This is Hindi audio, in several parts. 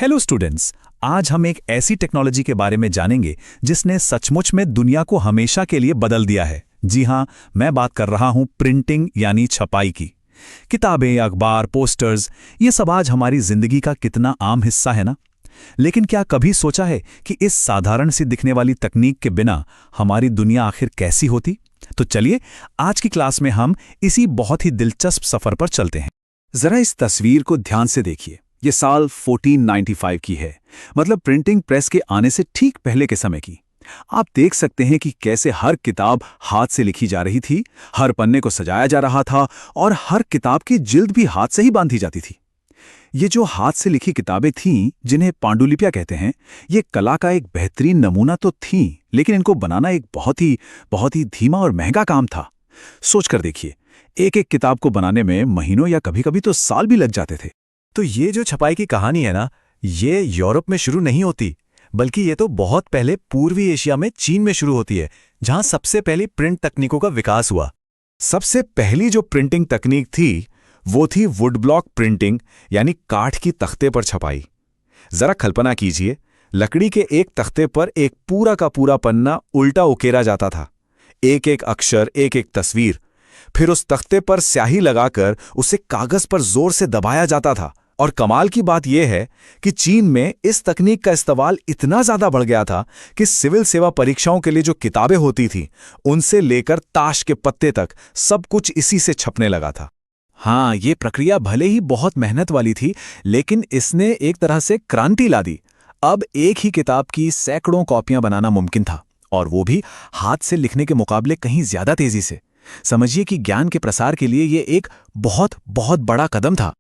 Hello students. आज हम एक ऐसी टेक्नोलॉजी के बारे में जानेंगे जिसने सचमुच में दुनिया को हमेशा के लिए बदल दिया है। जी हां, मैं बात कर रहा हूं प्रिंटिंग यानी छपाई की। किताबें, अखबार, पोस्टर्स, ये सब आज हमारी जिंदगी का कितना आम हिस्सा है ना। लेकिन क्या कभी सोचा है कि इस साधारण सी दिखने वाली तकनीक के बिना हमारी दुनिया आखिर कैसी होती? तो चलिए आज की क्लास में हम इसी बहुत ही दिलचस्प सफर पर चलते हैं। जरा इस तस्वीर को ध्यान से देखिए। ये साल 1495 की है, मतलब प्रिंटिंग प्रेस के आने से ठीक पहले के समय की। आप देख सकते हैं कि कैसे हर किताब हाथ से लिखी जा रही थी, हर पन्ने को सजाया जा रहा था और हर किताब की जिल्द भी हाथ से ही बांधी जाती थी। ये जो हाथ से लिखी किताबें थीं, जिन्हें कहते हैं, ये कला का एक बेहतरीन नमूना तो थीं, लेकिन इनको बनाना एक बहुत ही धीमा और महंगा काम था। सोचकर देखिए, एक-एक किताब को बनाने में महीनों या कभी-कभी तो साल भी लग जाते थे। तो ये जो छपाई की कहानी है ना, ये यूरोप में शुरू नहीं होती, बल्कि ये तो बहुत पहले पूर्वी एशिया में चीन में शुरू होती है, जहां सबसे पहली प्रिंट तकनीकों का विकास हुआ। सबसे पहली जो प्रिंटिंग तकनीक थी, वो थी वुड ब्लॉक प्रिंटिंग, यानी काठ की तख्ते पर छपाई। जरा कल्पना कीजिए, लकड़ी के एक तख्ते पर एक पूरा का पूरा पन्ना उल्टा उकेरा जाता था। एक एक अक्षर, एक एक तस्वीर। फिर उस तख्ते पर स्याही लगाकर उसे कागज पर जोर से दबाया जाता था। और कमाल की बात यह है कि चीन में इस तकनीक का इस्तेमाल इतना ज्यादा बढ़ गया था कि सिविल सेवा परीक्षाओं के लिए जो किताबें होती थीं, उनसे लेकर ताश के पत्ते तक सब कुछ इसी से छपने लगा था। हाँ, ये प्रक्रिया भले ही बहुत मेहनत वाली थी, लेकिन इसने एक तरह से क्रांति ला दी। अब एक ही किताब की सैकड़ों कॉपियां बनाना मुमकिन था, और वो भी हाथ से लिखने के मुकाबले कहीं ज्यादा तेजी से। समझिए कि ज्ञान के प्रसार के लिए ये एक बहुत बड़ा कदम था।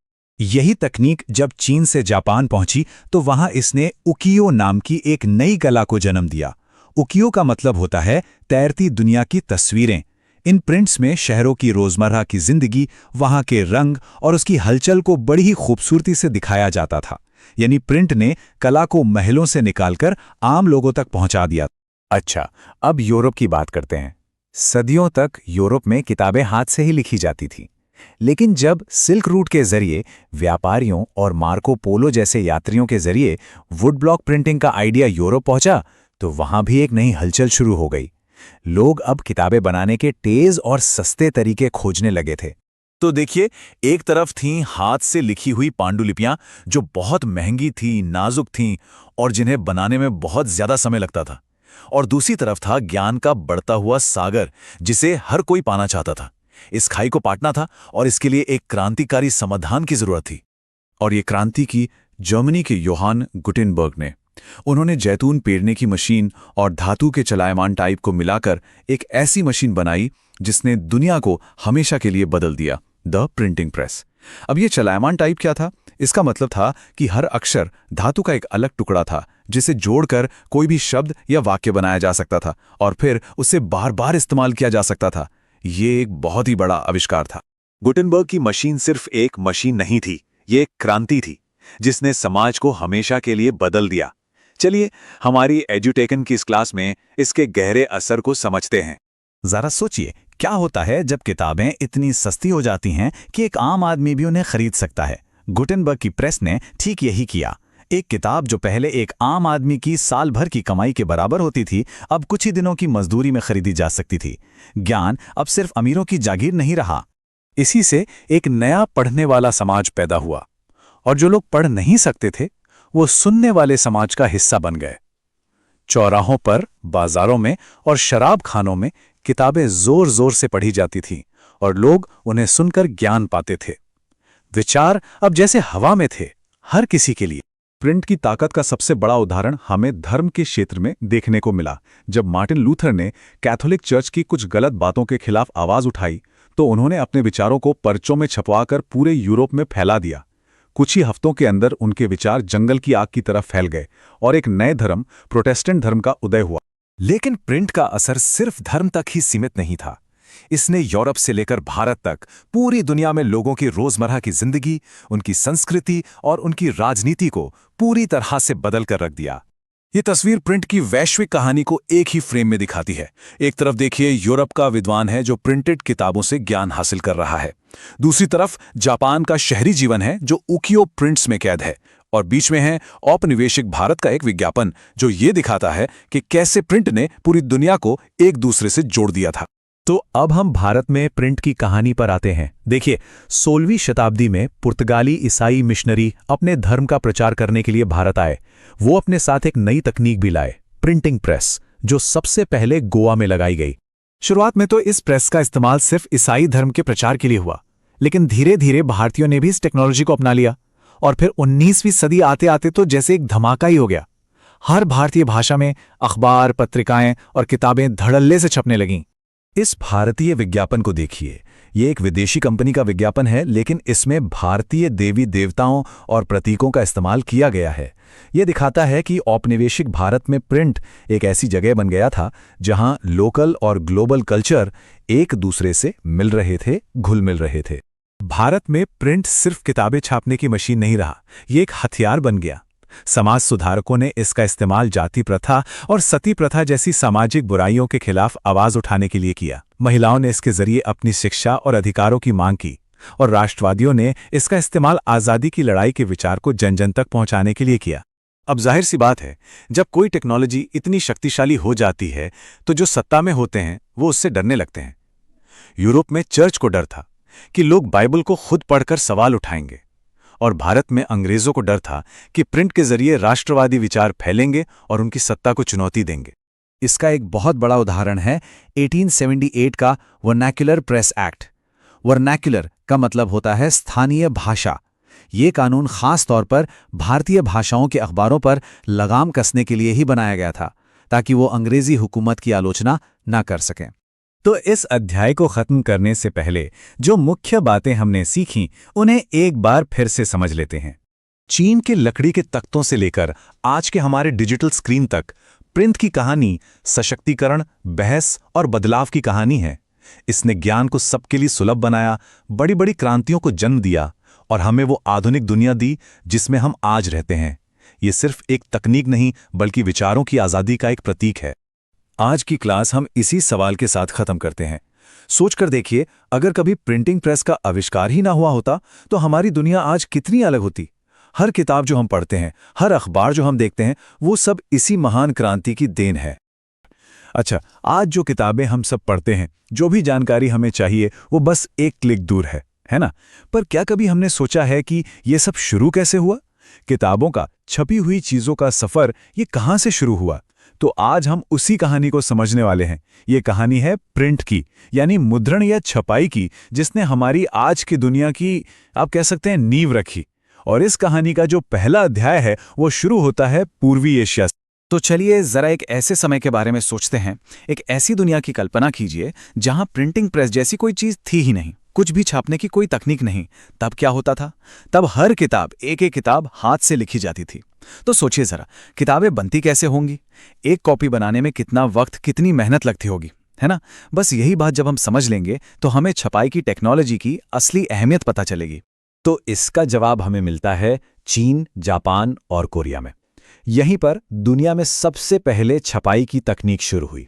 यही तकनीक जब चीन से जापान पहुंची तो वहां इसने उकियो नाम की एक नई कला को जन्म दिया। उकियो का मतलब होता है तैरती दुनिया की तस्वीरें। इन प्रिंट्स में शहरों की रोजमर्रा की जिंदगी, वहां के रंग और उसकी हलचल को बड़ी ही खूबसूरती से दिखाया जाता था। यानी प्रिंट ने कला को महलों से निकालकर आम लोगों तक पहुंचा दिया। अच्छा, अब यूरोप की बात करते हैं। सदियों तक यूरोप में किताबें हाथ से ही लिखी जाती थीं। लेकिन जब सिल्क रूट के जरिए व्यापारियों और मार्को पोलो जैसे यात्रियों के जरिए वुड ब्लॉक प्रिंटिंग का आइडिया यूरोप पहुंचा, तो वहां भी एक नई हलचल शुरू हो गई। लोग अब किताबें बनाने के तेज और सस्ते तरीके खोजने लगे थे। तो देखिए, एक तरफ थीं हाथ से लिखी हुई पांडुलिपियां जो बहुत महंगी थीं, नाजुक थीं और जिन्हें बनाने में बहुत ज्यादा समय लगता था, और दूसरी तरफ था ज्ञान का बढ़ता हुआ सागर, जिसे हर कोई पाना चाहता था। इस खाई को पाटना था और इसके लिए एक क्रांतिकारी समाधान की जरूरत थी। और ये क्रांति की जर्मनी के योहान गुटेनबर्ग ने। उन्होंने जैतून पेरने की मशीन और धातु के चलायमान टाइप को मिलाकर एक ऐसी मशीन बनाई जिसने दुनिया को हमेशा के लिए बदल दिया, द प्रिंटिंग प्रेस। अब ये चलायमान टाइप क्या था? इसका मतलब था कि हर अक्षर धातु का एक अलग टुकड़ा था, जिसे जोड़कर कोई भी शब्द या वाक्य बनाया जा सकता था और फिर उसे बार बार इस्तेमाल किया जा सकता था। ये एक बहुत ही बड़ा आविष्कार था। गुटेनबर्ग की मशीन सिर्फ एक मशीन नहीं थी, ये एक क्रांति थी जिसने समाज को हमेशा के लिए बदल दिया। चलिए हमारी एजुटेकन की इस क्लास में इसके गहरे असर को समझते हैं। जरा सोचिए, क्या होता है जब किताबें इतनी सस्ती हो जाती हैं कि एक आम आदमी भी उन्हें खरीद सकता है। गुटेनबर्ग की प्रेस ने ठीक यही किया। एक किताब जो पहले एक आम आदमी की साल भर की कमाई के बराबर होती थी, अब कुछ ही दिनों की मजदूरी में खरीदी जा सकती थी। ज्ञान अब सिर्फ अमीरों की जागीर नहीं रहा। इसी से एक नया पढ़ने वाला समाज पैदा हुआ, और जो लोग पढ़ नहीं सकते थे, वो सुनने वाले समाज का हिस्सा बन गए। चौराहों पर, बाजारों में और शराब खानों में किताबें जोर जोर से पढ़ी जाती थीं और लोग उन्हें सुनकर ज्ञान पाते थे। विचार अब जैसे हवा में थे, हर किसी के लिए। प्रिंट की ताकत का सबसे बड़ा उदाहरण हमें धर्म के क्षेत्र में देखने को मिला। जब मार्टिन लूथर ने कैथोलिक चर्च की कुछ गलत बातों के खिलाफ आवाज उठाई, तो उन्होंने अपने विचारों को पर्चों में छपवाकर पूरे यूरोप में फैला दिया। कुछ ही हफ्तों के अंदर उनके विचार जंगल की आग की तरफ फैल गए और एक नए धर्म, प्रोटेस्टेंट धर्म का उदय हुआ। लेकिन प्रिंट का असर सिर्फ धर्म तक ही सीमित नहीं था। इसने यूरोप से लेकर भारत तक पूरी दुनिया में लोगों की रोजमर्रा की जिंदगी, उनकी संस्कृति और उनकी राजनीति को पूरी तरह से बदल कर रख दिया। ये तस्वीर प्रिंट की वैश्विक कहानी को एक ही फ्रेम में दिखाती है। एक तरफ देखिए यूरोप का विद्वान है जो प्रिंटेड किताबों से ज्ञान हासिल कर रहा है। दूसरी तरफ जापान का शहरी जीवन है जो उकियो प्रिंट्स में कैद है। और बीच में है औपनिवेशिक भारत का एक विज्ञापन जो ये दिखाता है कि कैसे प्रिंट ने पूरी दुनिया को एक दूसरे से जोड़ दिया था। तो अब हम भारत में प्रिंट की कहानी पर आते हैं। देखिए, 16वीं शताब्दी में पुर्तगाली ईसाई मिशनरी अपने धर्म का प्रचार करने के लिए भारत आए। वो अपने साथ एक नई तकनीक भी लाए, प्रिंटिंग प्रेस, जो सबसे पहले गोवा में लगाई गई। शुरुआत में तो इस प्रेस का इस्तेमाल सिर्फ ईसाई धर्म के प्रचार के लिए हुआ, लेकिन धीरे धीरे भारतीयों ने भी इस टेक्नोलॉजी को अपना लिया और फिर 19वीं सदी आते आते तो जैसे एक धमाका ही हो गया। हर भारतीय भाषा में अखबार, पत्रिकाएं और किताबें धड़ल्ले से छपने लगीं। इस भारतीय विज्ञापन को देखिए, ये एक विदेशी कंपनी का विज्ञापन है, लेकिन इसमें भारतीय देवी देवताओं और प्रतीकों का इस्तेमाल किया गया है। ये दिखाता है कि औपनिवेशिक भारत में प्रिंट एक ऐसी जगह बन गया था जहां लोकल और ग्लोबल कल्चर एक दूसरे से मिल रहे थे, घुल मिल रहे थे। भारत में प्रिंट सिर्फ किताबें छापने की मशीन नहीं रहा, ये एक हथियार बन गया। समाज सुधारकों ने इसका इस्तेमाल जाति प्रथा और सती प्रथा जैसी सामाजिक बुराइयों के खिलाफ आवाज उठाने के लिए किया। महिलाओं ने इसके जरिए अपनी शिक्षा और अधिकारों की मांग की और राष्ट्रवादियों ने इसका इस्तेमाल आज़ादी की लड़ाई के विचार को जन जन तक पहुंचाने के लिए किया। अब जाहिर सी बात है, जब कोई टेक्नोलॉजी इतनी शक्तिशाली हो जाती है तो जो सत्ता में होते हैं वो उससे डरने लगते हैं। यूरोप में चर्च को डर था कि लोग बाइबल को खुद पढ़कर सवाल उठाएंगे, और भारत में अंग्रेजों को डर था कि प्रिंट के जरिए राष्ट्रवादी विचार फैलेंगे और उनकी सत्ता को चुनौती देंगे। इसका एक बहुत बड़ा उदाहरण है 1878 का वर्नैक्युलर प्रेस एक्ट। वर्नैक्युलर का मतलब होता है स्थानीय भाषा। ये कानून खास तौर पर भारतीय भाषाओं के अखबारों पर लगाम कसने के लिए ही बनाया गया था, ताकि वो अंग्रेजी हुकूमत की आलोचना न कर सकें। तो इस अध्याय को खत्म करने से पहले जो मुख्य बातें हमने सीखीं, उन्हें एक बार फिर से समझ लेते हैं। चीन के लकड़ी के तख्तों से लेकर आज के हमारे डिजिटल स्क्रीन तक प्रिंट की कहानी सशक्तिकरण, बहस और बदलाव की कहानी है। इसने ज्ञान को सबके लिए सुलभ बनाया, बड़ी बड़ी क्रांतियों को जन्म दिया और हमें वो आधुनिक दुनिया दी जिसमें हम आज रहते हैं। ये सिर्फ एक तकनीक नहीं, बल्कि विचारों की आज़ादी का एक प्रतीक है। आज की क्लास हम इसी सवाल के साथ खत्म करते हैं। सोचकर देखिए, अगर कभी प्रिंटिंग प्रेस का आविष्कार ही ना हुआ होता तो हमारी दुनिया आज कितनी अलग होती। हर किताब जो हम पढ़ते हैं, हर अखबार जो हम देखते हैं, वो सब इसी महान क्रांति की देन है। अच्छा, आज जो किताबें हम सब पढ़ते हैं, जो भी जानकारी हमें चाहिए, वो बस एक क्लिक दूर है ना? पर क्या कभी हमने सोचा है कि ये सब शुरू कैसे हुआ? किताबों का, छपी हुई चीजों का सफर ये कहाँ से शुरू हुआ? तो आज हम उसी कहानी को समझने वाले हैं। ये कहानी है प्रिंट की, यानी मुद्रण या छपाई की, जिसने हमारी आज की दुनिया की, आप कह सकते हैं, नींव रखी। और इस कहानी का जो पहला अध्याय है वो शुरू होता है पूर्वी एशिया से। तो चलिए जरा एक ऐसे समय के बारे में सोचते हैं। एक ऐसी दुनिया की कल्पना कीजिए जहां प्रिंटिंग प्रेस जैसी कोई चीज थी ही नहीं, कुछ भी छापने की कोई तकनीक नहीं। तब क्या होता था? तब हर किताब, एक एक किताब हाथ से लिखी जाती थी। तो सोचिए जरा, किताबें बनती कैसे होंगी? एक कॉपी बनाने में कितना वक्त, कितनी मेहनत लगती होगी, है ना? बस यही बात जब हम समझ लेंगे तो हमें छपाई की टेक्नोलॉजी की असली अहमियत पता चलेगी। तो इसका जवाब हमें मिलता है चीन, जापान और कोरिया में। यहीं पर दुनिया में सबसे पहले छपाई की तकनीक शुरू हुई।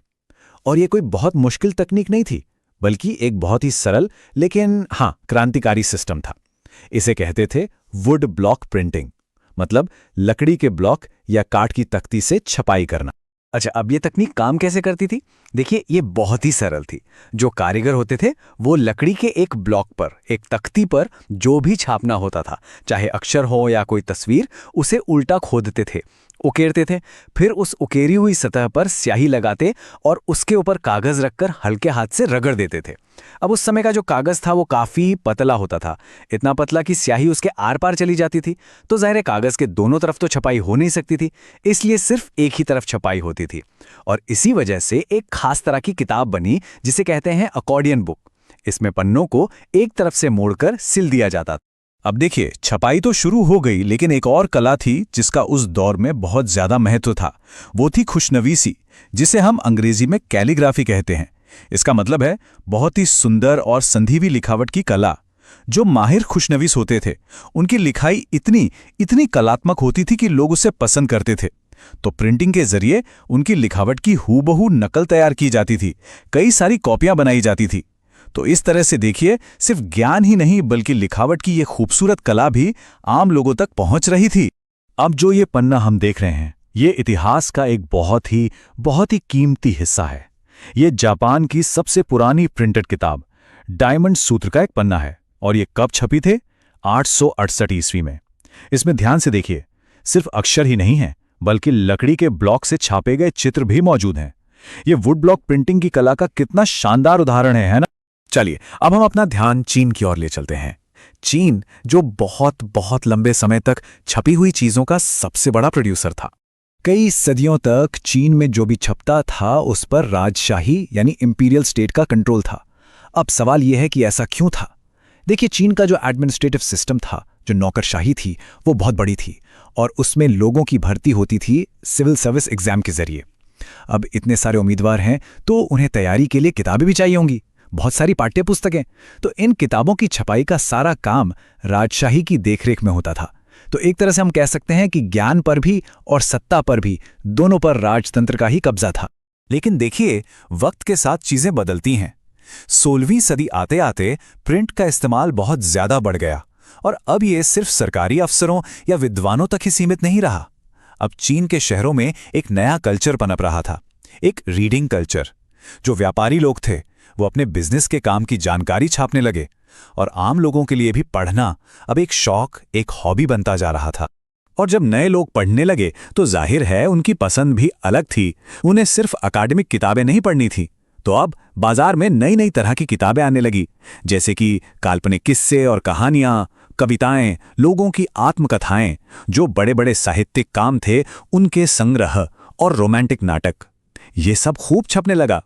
और ये कोई बहुत मुश्किल तकनीक नहीं थी, बल्कि एक बहुत ही सरल लेकिन क्रांतिकारी सिस्टम था। इसे कहते थे वुड ब्लॉक प्रिंटिंग, मतलब लकड़ी के ब्लॉक या काठ की तख्ती से छपाई करना। अच्छा, अब ये तकनीक काम कैसे करती थी? देखिए, ये बहुत ही सरल थी। जो कारीगर होते थे वो लकड़ी के एक ब्लॉक पर, एक तख्ती पर जो भी छापना होता था, चाहे अक्षर हो या कोई तस्वीर, उसे उल्टा खोदते थे, उकेरते थे। फिर उस उकेरी हुई सतह पर स्याही लगाते और उसके ऊपर कागज रखकर हल्के हाथ से रगड़ देते थे। अब उस समय का जो कागज था वो काफी पतला होता था, इतना पतला कि स्याही उसके आर पार चली जाती थी। तो ज़ाहिर है कागज के दोनों तरफ तो छपाई हो नहीं सकती थी, इसलिए सिर्फ एक ही तरफ छपाई होती थी। और इसी वजह से एक खास तरह की किताब बनी जिसे कहते हैं अकॉर्डियन बुक। इसमें पन्नों को एक तरफ से मोड़कर सिल दिया जाता था। अब देखिए, छपाई तो शुरू हो गई, लेकिन एक और कला थी जिसका उस दौर में बहुत ज्यादा महत्व था। वो थी खुशनवीसी, जिसे हम अंग्रेजी में कैलीग्राफी कहते हैं। इसका मतलब है बहुत ही सुंदर और संधीवी लिखावट की कला। जो माहिर खुशनवीस होते थे उनकी लिखाई इतनी कलात्मक होती थी कि लोग उसे पसंद करते थे। तो प्रिंटिंग के जरिए उनकी लिखावट की हूबहू नकल तैयार की जाती थी, कई सारी कॉपियां बनाई जाती थी। तो इस तरह से देखिए, सिर्फ ज्ञान ही नहीं बल्कि लिखावट की ये खूबसूरत कला भी आम लोगों तक पहुंच रही थी। अब जो ये पन्ना हम देख रहे हैं, ये इतिहास का एक बहुत ही कीमती हिस्सा है। ये जापान की सबसे पुरानी प्रिंटेड किताब डायमंड सूत्र का एक पन्ना है, और ये कब छपी थे? 868 ईस्वी में। इसमें ध्यान से देखिए, सिर्फ अक्षर ही नहीं है, बल्कि लकड़ी के ब्लॉक से छापे गए चित्र भी मौजूद हैं। ये वुड ब्लॉक प्रिंटिंग की कला का कितना शानदार उदाहरण है ना? चलिए, अब हम अपना ध्यान चीन की ओर ले चलते हैं। चीन, जो बहुत लंबे समय तक छपी हुई चीजों का सबसे बड़ा प्रोड्यूसर था। कई सदियों तक चीन में जो भी छपता था उस पर राजशाही यानी इंपीरियल स्टेट का कंट्रोल था। अब सवाल यह है कि ऐसा क्यों था? देखिए, चीन का जो एडमिनिस्ट्रेटिव सिस्टम था, जो नौकरशाही थी, वो बहुत बड़ी थी और उसमें लोगों की भर्ती होती थी सिविल सर्विस एग्जाम के जरिए। अब इतने सारे उम्मीदवार हैं तो उन्हें तैयारी के लिए किताबें भी चाहिए होंगी, बहुत सारी पाठ्य पुस्तकें। तो इन किताबों की छपाई का सारा काम राजशाही की देखरेख में होता था। तो एक तरह से हम कह सकते हैं कि ज्ञान पर भी और सत्ता पर भी, दोनों पर राजतंत्र का ही कब्जा था। लेकिन देखिए, वक्त के साथ चीजें बदलती हैं। 16वीं सदी आते आते प्रिंट का इस्तेमाल बहुत ज्यादा बढ़ गया और अब ये सिर्फ सरकारी अफसरों या विद्वानों तक ही सीमित नहीं रहा। अब चीन के शहरों में एक नया कल्चर पनप रहा था, एक रीडिंग कल्चर। जो व्यापारी लोग थे वो अपने बिजनेस के काम की जानकारी छापने लगे और आम लोगों के लिए भी पढ़ना अब एक शौक, एक हॉबी बनता जा रहा था। और जब नए लोग पढ़ने लगे तो जाहिर है उनकी पसंद भी अलग थी। उन्हें सिर्फ अकादमिक किताबें नहीं पढ़नी थी, तो अब बाजार में नई नई तरह की किताबें आने लगी, जैसे कि काल्पनिक किस्से और कहानियां, कविताएं, लोगों की आत्मकथाएं, जो बड़े बड़े साहित्यिक काम थे उनके संग्रह, और रोमांटिक नाटक। ये सब खूब छपने लगा।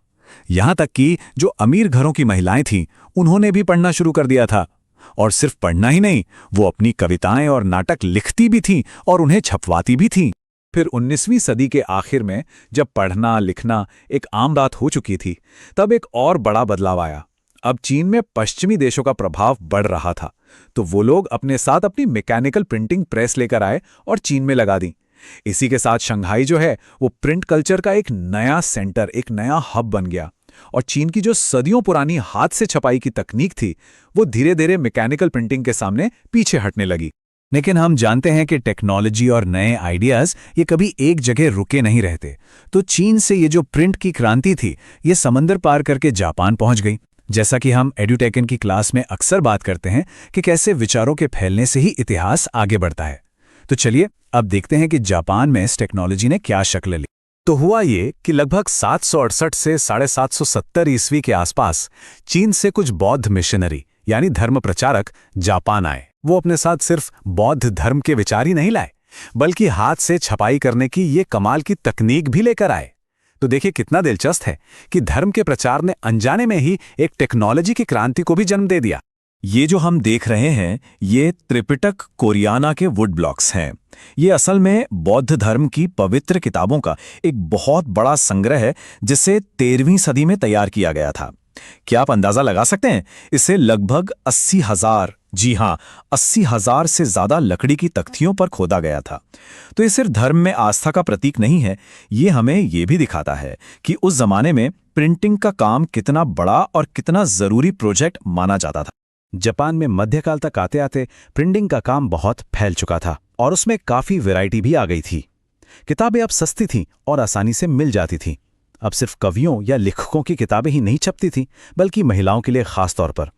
यहां तक कि जो अमीर घरों की महिलाएं थीं, उन्होंने भी पढ़ना शुरू कर दिया था। और सिर्फ पढ़ना ही नहीं, वो अपनी कविताएं और नाटक लिखती भी थीं और उन्हें छपवाती भी थीं। फिर 19वीं सदी के आखिर में जब पढ़ना लिखना एक आम बात हो चुकी थी, तब एक और बड़ा बदलाव आया। अब चीन में पश्चिमी देशों का प्रभाव बढ़ रहा था, तो वो लोग अपने साथ अपनी मैकेनिकल प्रिंटिंग प्रेस लेकर आए और चीन में लगा दी। इसी के साथ शंघाई जो है वो प्रिंट कल्चर का एक नया सेंटर, एक नया हब बन गया। और चीन की जो सदियों पुरानी हाथ से छपाई की तकनीक थी, वो धीरे धीरे मैकेनिकल प्रिंटिंग के सामने पीछे हटने लगी। लेकिन हम जानते हैं कि टेक्नोलॉजी और नए आइडियाज ये कभी एक जगह रुके नहीं रहते। तो चीन से ये जो प्रिंट की क्रांति थी, ये समंदर पार करके जापान पहुंच गई। जैसा कि हम एडुटेकन की क्लास में अक्सर बात करते हैं कि कैसे विचारों के फैलने से ही इतिहास आगे बढ़ता है। तो चलिए अब देखते हैं कि जापान में इस टेक्नोलॉजी ने क्या शक्ल ली। तो हुआ ये कि लगभग 768 से 770 ईस्वी के आसपास चीन से कुछ बौद्ध मिशनरी यानी धर्म प्रचारक जापान आए। वो अपने साथ सिर्फ बौद्ध धर्म के विचार ही नहीं लाए, बल्कि हाथ से छपाई करने की ये कमाल की तकनीक भी लेकर आए। तो देखिए कितना दिलचस्प है कि धर्म के प्रचार ने अनजाने में ही एक टेक्नोलॉजी की क्रांति को भी जन्म दे दिया। ये जो हम देख रहे हैं, ये त्रिपिटक कोरियाना के वुड ब्लॉक्स हैं। ये असल में बौद्ध धर्म की पवित्र किताबों का एक बहुत बड़ा संग्रह है, जिसे 13वीं सदी में तैयार किया गया था। क्या आप अंदाजा लगा सकते हैं? इसे लगभग 80,000, जी हाँ 80,000 से ज्यादा लकड़ी की तख्तियों पर खोदा गया था। तो ये सिर्फ धर्म में आस्था का प्रतीक नहीं है, ये हमें ये भी दिखाता है कि उस जमाने में प्रिंटिंग का काम कितना बड़ा और कितना जरूरी प्रोजेक्ट माना जाता था। जापान में मध्यकाल तक आते आते प्रिंटिंग का काम बहुत फैल चुका था और उसमें काफी वैरायटी भी आ गई थी। किताबें अब सस्ती थीं और आसानी से मिल जाती थीं। अब सिर्फ कवियों या लेखकों की किताबें ही नहीं छपती थीं, बल्कि महिलाओं के लिए खास तौर पर,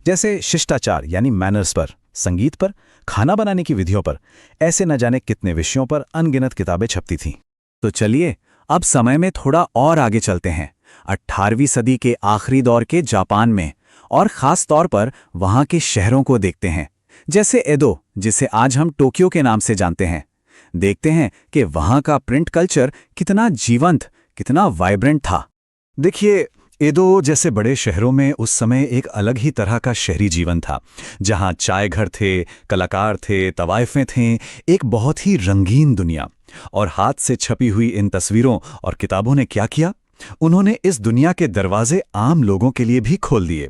जैसे शिष्टाचार यानी मैनर्स पर, संगीत पर, खाना बनाने की विधियों पर, ऐसे न जाने कितने विषयों पर अनगिनत किताबें छपती थीं। तो चलिए अब समय में थोड़ा और आगे चलते हैं, 18वीं सदी के आखिरी दौर के जापान में, और खास तौर पर वहां के शहरों को देखते हैं, जैसे एदो, जिसे आज हम टोक्यो के नाम से जानते हैं। देखते हैं कि वहां का प्रिंट कल्चर कितना जीवंत, कितना वाइब्रेंट था। देखिए, एदो जैसे बड़े शहरों में उस समय एक अलग ही तरह का शहरी जीवन था, जहां चाय घर थे, कलाकार थे, तवाइफें थे, एक बहुत ही रंगीन दुनिया। और हाथ से छपी हुई इन तस्वीरों और किताबों ने क्या किया? उन्होंने इस दुनिया के दरवाजे आम लोगों के लिए भी खोल दिए।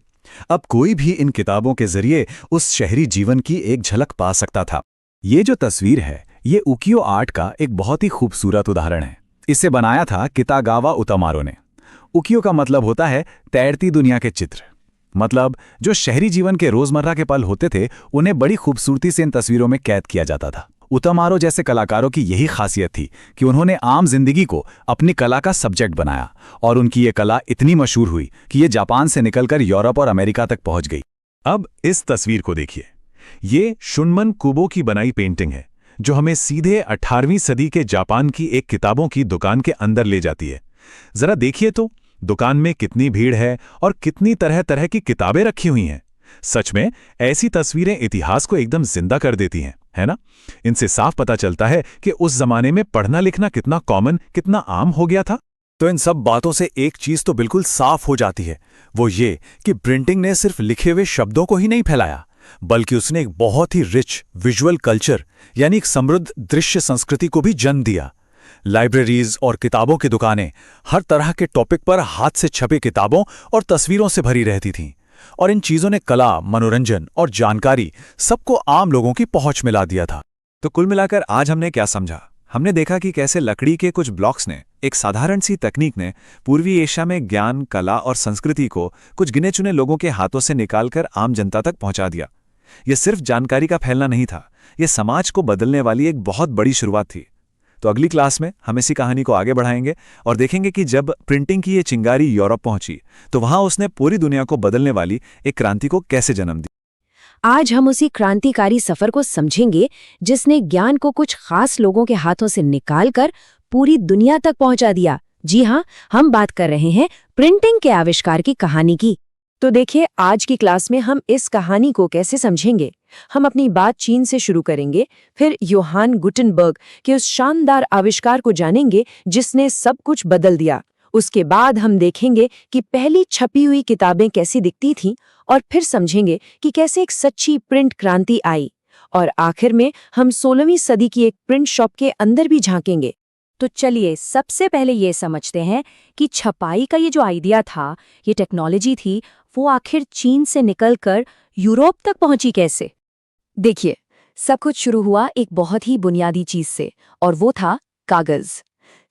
अब कोई भी इन किताबों के जरिए उस शहरी जीवन की एक झलक पा सकता था। ये जो तस्वीर है, ये उकियो आर्ट का एक बहुत ही खूबसूरत उदाहरण है। इसे बनाया था कितागावा उतामारो ने। उकियो का मतलब होता है तैरती दुनिया के चित्र। मतलब जो शहरी जीवन के रोजमर्रा के पल होते थे, उन्हें बड़ी खूबसूरती से इन तस्वीरों में कैद किया जाता था। उतामारो जैसे कलाकारों की यही खासियत थी कि उन्होंने आम जिंदगी को अपनी कला का सब्जेक्ट बनाया और उनकी ये कला इतनी मशहूर हुई कि ये जापान से निकलकर यूरोप और अमेरिका तक पहुंच गई। अब इस तस्वीर को देखिए। ये शुनमन कुबो की बनाई पेंटिंग है जो हमें सीधे 18वीं सदी के जापान की एक किताबों की दुकान के अंदर ले जाती है। जरा देखिए तो दुकान में कितनी भीड़ है और कितनी तरह तरह की किताबें रखी हुई हैं। सच में ऐसी तस्वीरें इतिहास को एकदम जिंदा कर देती हैं, है ना? इनसे साफ पता चलता है कि उस जमाने में पढ़ना लिखना कितना कॉमन, कितना आम हो गया था। तो इन सब बातों से एक चीज तो बिल्कुल साफ हो जाती है, वो ये कि प्रिंटिंग ने सिर्फ लिखे हुए शब्दों को ही नहीं फैलाया, बल्कि उसने एक बहुत ही रिच विजुअल कल्चर यानी एक समृद्ध दृश्य संस्कृति को भी जन्म दिया। लाइब्रेरीज और किताबों की दुकानें हर तरह के टॉपिक पर हाथ से छपे किताबों और तस्वीरों से भरी रहती थीं, और इन चीजों ने कला, मनोरंजन और जानकारी सबको आम लोगों की पहुंच में ला दिया था। तो कुल मिलाकर आज हमने क्या समझा? हमने देखा कि कैसे लकड़ी के कुछ ब्लॉक्स ने, एक साधारण सी तकनीक ने पूर्वी एशिया में ज्ञान, कला और संस्कृति को कुछ गिने चुने लोगों के हाथों से निकालकर आम जनता तक पहुंचा दिया। यह सिर्फ जानकारी का फैलना नहीं था, यह समाज को बदलने वाली एक बहुत बड़ी शुरुआत थी। तो अगली क्लास में हम इसी कहानी को आगे बढ़ाएंगे और देखेंगे कि जब प्रिंटिंग की ये चिंगारी यूरोप पहुंची तो वहां उसने पूरी दुनिया को बदलने वाली एक क्रांति को कैसे जन्म दिया। आज हम उसी क्रांतिकारी सफर को समझेंगे जिसने ज्ञान को कुछ खास लोगों के हाथों से निकालकर पूरी दुनिया तक पहुंचा दिया। जी हाँ, हम बात कर रहे हैं प्रिंटिंग के आविष्कार की कहानी की। तो देखिए, आज की क्लास में हम इस कहानी को कैसे समझेंगे। हम अपनी बात चीन से शुरू करेंगे, फिर योहान गुटेनबर्ग के उस शानदार आविष्कार को जानेंगे जिसने सब कुछ बदल दिया। उसके बाद हम देखेंगे कि पहली छपी हुई किताबें कैसी दिखती थीं और फिर समझेंगे कि कैसे एक सच्ची प्रिंट क्रांति आई। और आखिर में हम 16वीं सदी की एक प्रिंट शॉप के अंदर भी झांकेंगे। तो चलिए सबसे पहले ये समझते हैं कि छपाई का ये जो आइडिया था, ये टेक्नोलॉजी थी, वो आखिर चीन से निकलकर यूरोप तक पहुंची कैसे। देखिए, सब कुछ शुरू हुआ एक बहुत ही बुनियादी चीज से, और वो था कागज।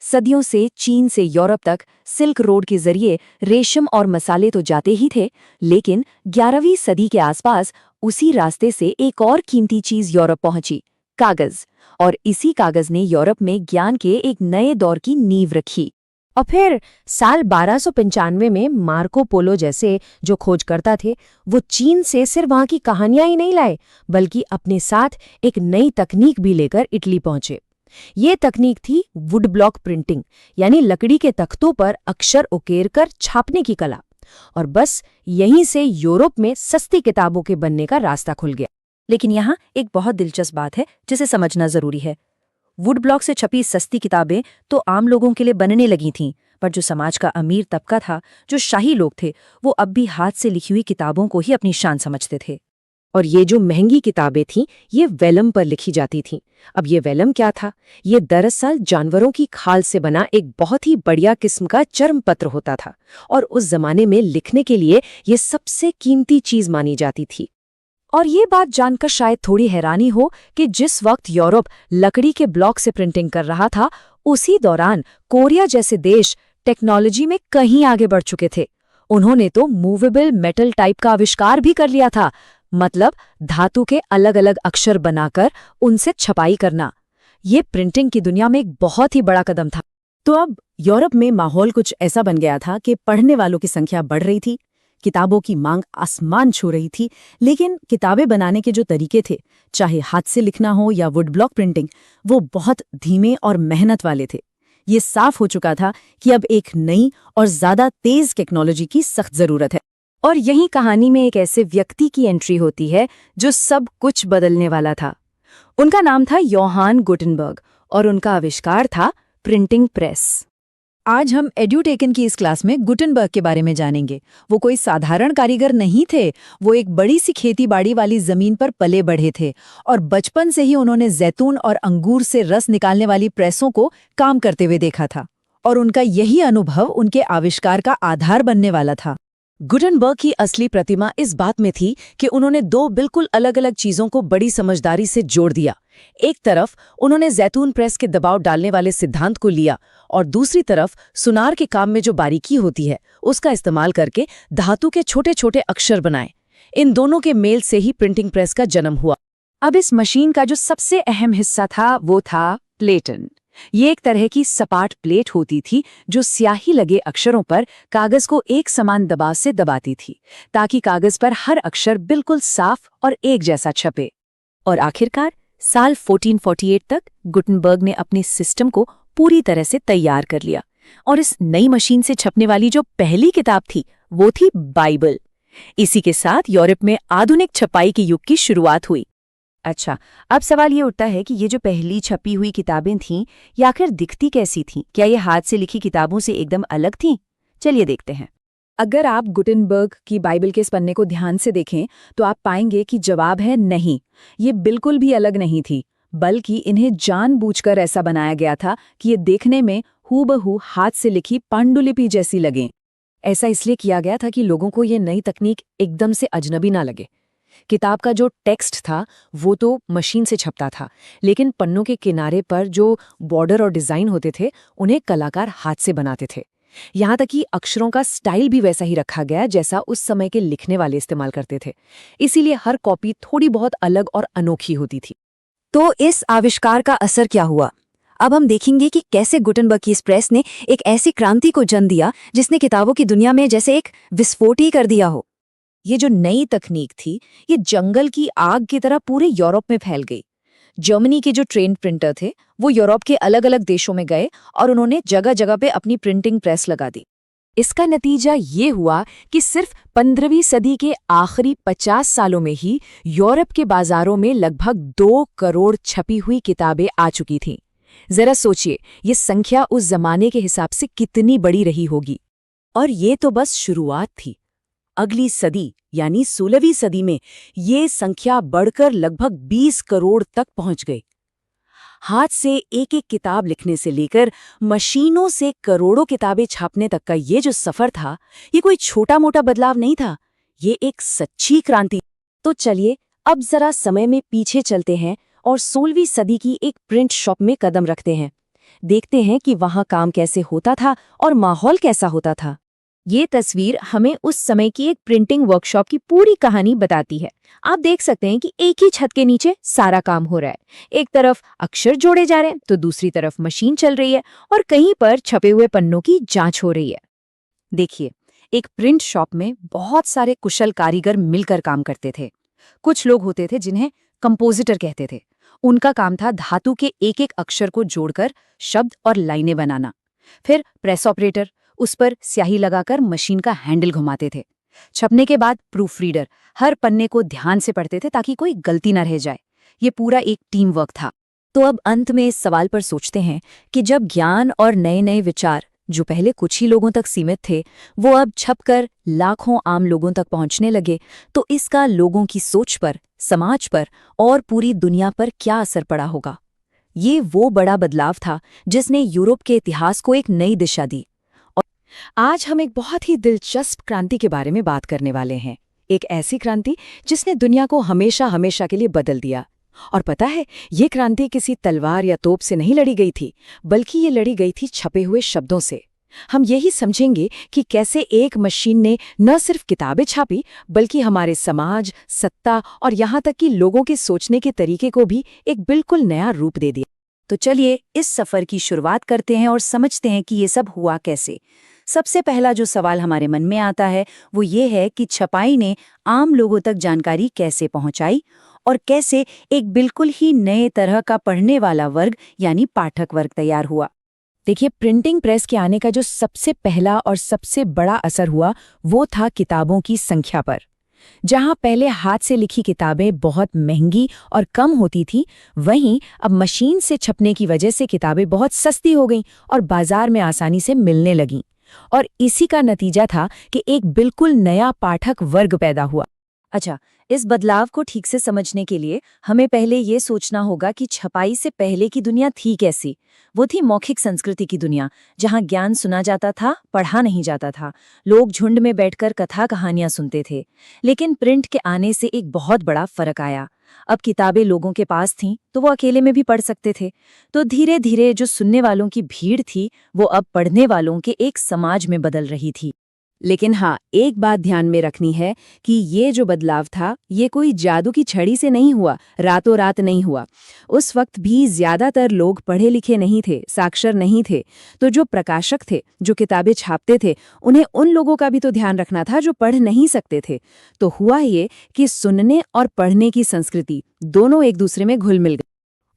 सदियों से चीन से यूरोप तक सिल्क रोड के जरिए रेशम और मसाले तो जाते ही थे, लेकिन 11वीं सदी के आसपास उसी रास्ते से एक और कीमती चीज यूरोप पहुंची, कागज। और इसी कागज ने यूरोप में ज्ञान के एक नए दौर की नींव रखी। और फिर साल 1295 में मार्को पोलो जैसे जो खोजकर्ता थे, वो चीन से सिर्फ वहां की कहानियां ही नहीं लाए, बल्कि अपने साथ एक नई तकनीक भी लेकर इटली पहुंचे। ये तकनीक थी वुड ब्लॉक प्रिंटिंग, यानी लकड़ी के तख्तों पर अक्षर उकेरकर छापने की कला। और बस यहीं से यूरोप में सस्ती किताबों के बनने का रास्ता खुल गया। लेकिन यहाँ एक बहुत दिलचस्प बात है जिसे समझना जरूरी है। वुड ब्लॉक से छपी सस्ती किताबें तो आम लोगों के लिए बनने लगी थीं, पर जो समाज का अमीर तबका था, जो शाही लोग थे, वो अब भी हाथ से लिखी हुई किताबों को ही अपनी शान समझते थे। और ये जो महंगी किताबें थीं, ये वेलम पर लिखी जाती थीं। अब ये वेलम क्या था? ये दरअसल जानवरों की खाल से बना एक बहुत ही बढ़िया किस्म का चर्म पत्र होता था, और उस जमाने में लिखने के लिए ये सबसे कीमती चीज मानी जाती थी। और ये बात जानकर शायद थोड़ी हैरानी हो कि जिस वक्त यूरोप लकड़ी के ब्लॉक से प्रिंटिंग कर रहा था, उसी दौरान कोरिया जैसे देश टेक्नोलॉजी में कहीं आगे बढ़ चुके थे। उन्होंने तो मूवेबल मेटल टाइप का आविष्कार भी कर लिया था, मतलब धातु के अलग अलग अक्षर बनाकर उनसे छपाई करना। ये प्रिंटिंग की दुनिया में एक बहुत ही बड़ा कदम था। तो अब यूरोप में माहौल कुछ ऐसा बन गया था कि पढ़ने वालों की संख्या बढ़ रही थी, किताबों की मांग आसमान छू रही थी, लेकिन किताबें बनाने के जो तरीके थे, चाहे हाथ से लिखना हो या वुड ब्लॉक प्रिंटिंग, वो बहुत धीमे और मेहनत वाले थे। ये साफ हो चुका था कि अब एक नई और ज्यादा तेज टेक्नोलॉजी की सख्त जरूरत है। और यही कहानी में एक ऐसे व्यक्ति की एंट्री होती है जो सब कुछ बदलने वाला था। उनका नाम था योहान गुटेनबर्ग और उनका आविष्कार था प्रिंटिंग प्रेस। आज हम एड्यूटेकन की इस क्लास में गुटेनबर्ग के बारे में जानेंगे। वो कोई साधारण कारीगर नहीं थे, वो एक बड़ी सी खेतीबाड़ी वाली जमीन पर पले बढ़े थे और बचपन से ही उन्होंने जैतून और अंगूर से रस निकालने वाली प्रेसों को काम करते हुए देखा था, और उनका यही अनुभव उनके आविष्कार का आधार बनने वाला था। गुटेनबर्ग की असली प्रतिमा इस बात में थी कि उन्होंने दो बिल्कुल अलग अलग चीजों को बड़ी समझदारी से जोड़ दिया। एक तरफ उन्होंने जैतून प्रेस के दबाव डालने वाले सिद्धांत को लिया, और दूसरी तरफ सुनार के काम में जो बारीकी होती है उसका इस्तेमाल करके धातु के छोटे छोटे अक्षर बनाए। इन दोनों के मेल से ही प्रिंटिंग प्रेस का जन्म हुआ। अब इस मशीन का जो सबसे अहम हिस्सा था वो था प्लेटन। ये एक तरह की सपाट प्लेट होती थी जो स्याही लगे अक्षरों पर कागज को एक समान दबाव से दबाती थी, ताकि कागज पर हर अक्षर बिल्कुल साफ और एक जैसा छपे। और आखिरकार साल 1448 तक गुटेनबर्ग ने अपने सिस्टम को पूरी तरह से तैयार कर लिया, और इस नई मशीन से छपने वाली जो पहली किताब थी वो थी बाइबल। इसी के साथ यूरोप में आधुनिक छपाई के युग की शुरुआत हुई। अच्छा, अब सवाल ये उठता है कि ये जो पहली छपी हुई किताबें थीं, ये आखिर दिखती कैसी थीं? क्या ये हाथ से लिखी किताबों से एकदम अलग थीं? चलिए देखते हैं। अगर आप गुटेनबर्ग की बाइबल के इस पन्ने को ध्यान से देखें तो आप पाएंगे कि जवाब है नहीं, ये बिल्कुल भी अलग नहीं थी, बल्कि इन्हें जानबूझकर ऐसा बनाया गया था कि ये देखने में हूबहू हाथ से लिखी पांडुलिपि जैसी लगें। ऐसा इसलिए किया गया था कि लोगों को ये नई तकनीक एकदम से अजनबी ना लगे। किताब का जो टेक्स्ट था वो तो मशीन से छपता था, लेकिन पन्नों के किनारे पर जो बॉर्डर और डिज़ाइन होते थे उन्हें कलाकार हाथ से बनाते थे। यहाँ तक कि अक्षरों का स्टाइल भी वैसा ही रखा गया जैसा उस समय के लिखने वाले इस्तेमाल करते थे। इसीलिए हर कॉपी थोड़ी बहुत अलग और अनोखी होती थी। तो इस आविष्कार का असर क्या हुआ? अब हम देखेंगे कि कैसे गुटेनबर्ग की इस प्रेस ने एक ऐसी क्रांति को जन्म दिया जिसने किताबों की दुनिया में जैसे एक विस्फोट ही कर दिया हो। ये जो नई तकनीक थी, ये जंगल की आग की तरह पूरे यूरोप में फैल गई। जर्मनी के जो ट्रेन प्रिंटर थे वो यूरोप के अलग अलग देशों में गए और उन्होंने जगह जगह पे अपनी प्रिंटिंग प्रेस लगा दी। इसका नतीजा ये हुआ कि सिर्फ 15वीं सदी के आखिरी 50 सालों में ही यूरोप के बाजारों में लगभग 2 करोड़ छपी हुई किताबें आ चुकी थीं। जरा सोचिए, ये संख्या उस जमाने के हिसाब से कितनी बड़ी रही होगी। और ये तो बस शुरुआत थी। अगली सदी यानी 16वीं सदी में ये संख्या बढ़कर लगभग 20 करोड़ तक पहुंच गई। हाथ से एक एक किताब लिखने से लेकर मशीनों से करोड़ों किताबें छापने तक का ये जो सफर था, ये कोई छोटा मोटा बदलाव नहीं था, ये एक सच्ची क्रांति। तो चलिए अब जरा समय में पीछे चलते हैं और 16वीं सदी की एक प्रिंट शॉप में कदम रखते हैं। देखते हैं कि वहां काम कैसे होता था और माहौल कैसा होता था। ये तस्वीर हमें उस समय की एक प्रिंटिंग वर्कशॉप की पूरी कहानी बताती है। आप देख सकते हैं कि एक ही छत के नीचे सारा काम हो रहा है। एक तरफ अक्षर जोड़े जा रहे हैं तो दूसरी तरफ मशीन चल रही है और कहीं पर छपे हुए पन्नों की जांच हो रही है। देखिए, एक प्रिंट शॉप में बहुत सारे कुशल कारीगर मिलकर काम करते थे। कुछ लोग होते थे जिन्हें कंपोजिटर कहते थे। उनका काम था धातु के एक एक अक्षर को जोड़कर शब्द और लाइनें बनाना। फिर प्रेस ऑपरेटर उस पर स्याही लगाकर मशीन का हैंडल घुमाते थे। छपने के बाद प्रूफ रीडर हर पन्ने को ध्यान से पढ़ते थे ताकि कोई गलती न रह जाए। ये पूरा एक टीम वर्क था। तो अब अंत में इस सवाल पर सोचते हैं कि जब ज्ञान और नए नए विचार जो पहले कुछ ही लोगों तक सीमित थे, वो अब छपकर लाखों आम लोगों तक पहुंचने लगे, तो इसका लोगों की सोच पर, समाज पर और पूरी दुनिया पर क्या असर पड़ा होगा। ये वो बड़ा बदलाव था जिसने यूरोप के इतिहास को एक नई दिशा दी। आज हम एक बहुत ही दिलचस्प क्रांति के बारे में बात करने वाले हैं। एक ऐसी क्रांति जिसने दुनिया को हमेशा हमेशा के लिए बदल दिया। और पता है, ये क्रांति किसी तलवार या तोप से नहीं लड़ी गई थी, बल्कि ये लड़ी गई थी छपे हुए शब्दों से। हम यही समझेंगे कि कैसे एक मशीन ने न सिर्फ किताबें छापी, बल्कि हमारे समाज, सत्ता और यहाँ तक कि लोगों के सोचने के तरीके को भी एक बिल्कुल नया रूप दे दिया। तो चलिए इस सफर की शुरुआत करते हैं और समझते हैं कि ये सब हुआ कैसे। सबसे पहला जो सवाल हमारे मन में आता है वो ये है कि छपाई ने आम लोगों तक जानकारी कैसे पहुंचाई और कैसे एक बिल्कुल ही नए तरह का पढ़ने वाला वर्ग यानी पाठक वर्ग तैयार हुआ। देखिए, प्रिंटिंग प्रेस के आने का जो सबसे पहला और सबसे बड़ा असर हुआ वो था किताबों की संख्या पर। जहां पहले हाथ से लिखी किताबें बहुत महंगी और कम होती थी, वहीं अब मशीन से छपने की वजह से किताबें बहुत सस्ती हो गईं और बाजार में आसानी से मिलने लगीं। और इसी का नतीजा था कि एक बिल्कुल नया पाठक वर्ग पैदा हुआ। अच्छा, इस बदलाव को ठीक से समझने के लिए हमें पहले ये सोचना होगा कि छपाई से पहले की दुनिया थी कैसी। वो थी मौखिक संस्कृति की दुनिया, जहाँ ज्ञान सुना जाता था, पढ़ा नहीं जाता था। लोग झुंड में बैठकर कथा कहानियां सुनते थे। लेकिन प्रिंट के आने से एक बहुत बड़ा फर्क आया। अब किताबें लोगों के पास थीं तो वो अकेले में भी पढ़ सकते थे। तो धीरे धीरे जो सुनने वालों की भीड़ थी वो अब पढ़ने वालों के एक समाज में बदल रही थी। लेकिन हाँ, एक बात ध्यान में रखनी है कि ये जो बदलाव था, ये कोई जादू की छड़ी से नहीं हुआ, रातों रात नहीं हुआ। उस वक्त भी ज्यादातर लोग पढ़े लिखे नहीं थे, साक्षर नहीं थे। तो जो प्रकाशक थे, जो किताबें छापते थे, उन्हें उन लोगों का भी तो ध्यान रखना था जो पढ़ नहीं सकते थे। तो हुआ ये कि सुनने और पढ़ने की संस्कृति दोनों एक दूसरे में घुल मिल गई।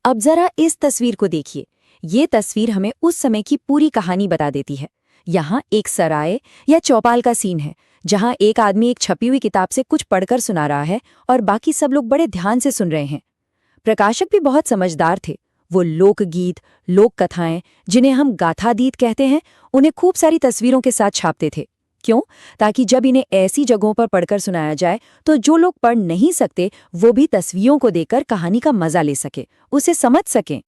अब जरा इस तस्वीर को देखिए। ये तस्वीर हमें उस समय की पूरी कहानी बता देती है। यहाँ एक सराय या चौपाल का सीन है, जहाँ एक आदमी एक छपी हुई किताब से कुछ पढ़कर सुना रहा है और बाकी सब लोग बड़े ध्यान से सुन रहे हैं। प्रकाशक भी बहुत समझदार थे। वो लोकगीत, लोक कथाएं, जिन्हें हम गाथादीत कहते हैं, उन्हें खूब सारी तस्वीरों के साथ छापते थे। क्यों? ताकि जब इन्हें ऐसी जगहों पर पढ़कर सुनाया जाए तो जो लोग पढ़ नहीं सकते वो भी तस्वीरों को देखकर कहानी का मजा ले सके, उसे समझ सकें।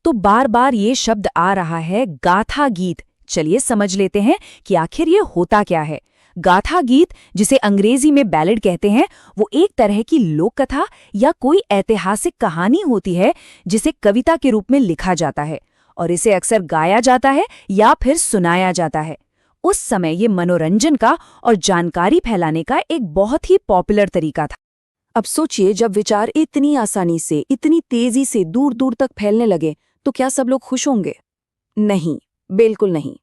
तो बार बार ये शब्द आ रहा है, गाथा गीत। चलिए समझ लेते हैं कि आखिर ये होता क्या है। गाथा गीत, जिसे अंग्रेजी में बैलेड कहते हैं, वो एक तरह की लोक कथा या कोई ऐतिहासिक कहानी होती है जिसे कविता के रूप में लिखा जाता है और इसे अक्सर गाया जाता है या फिर सुनाया जाता है। उस समय ये मनोरंजन का और जानकारी फैलाने का एक बहुत ही पॉपुलर तरीका था। अब सोचिए, जब विचार इतनी आसानी से, इतनी तेजी से दूर दूर तक फैलने लगे तो क्या सब लोग खुश होंगे? नहीं, बिल्कुल नहीं।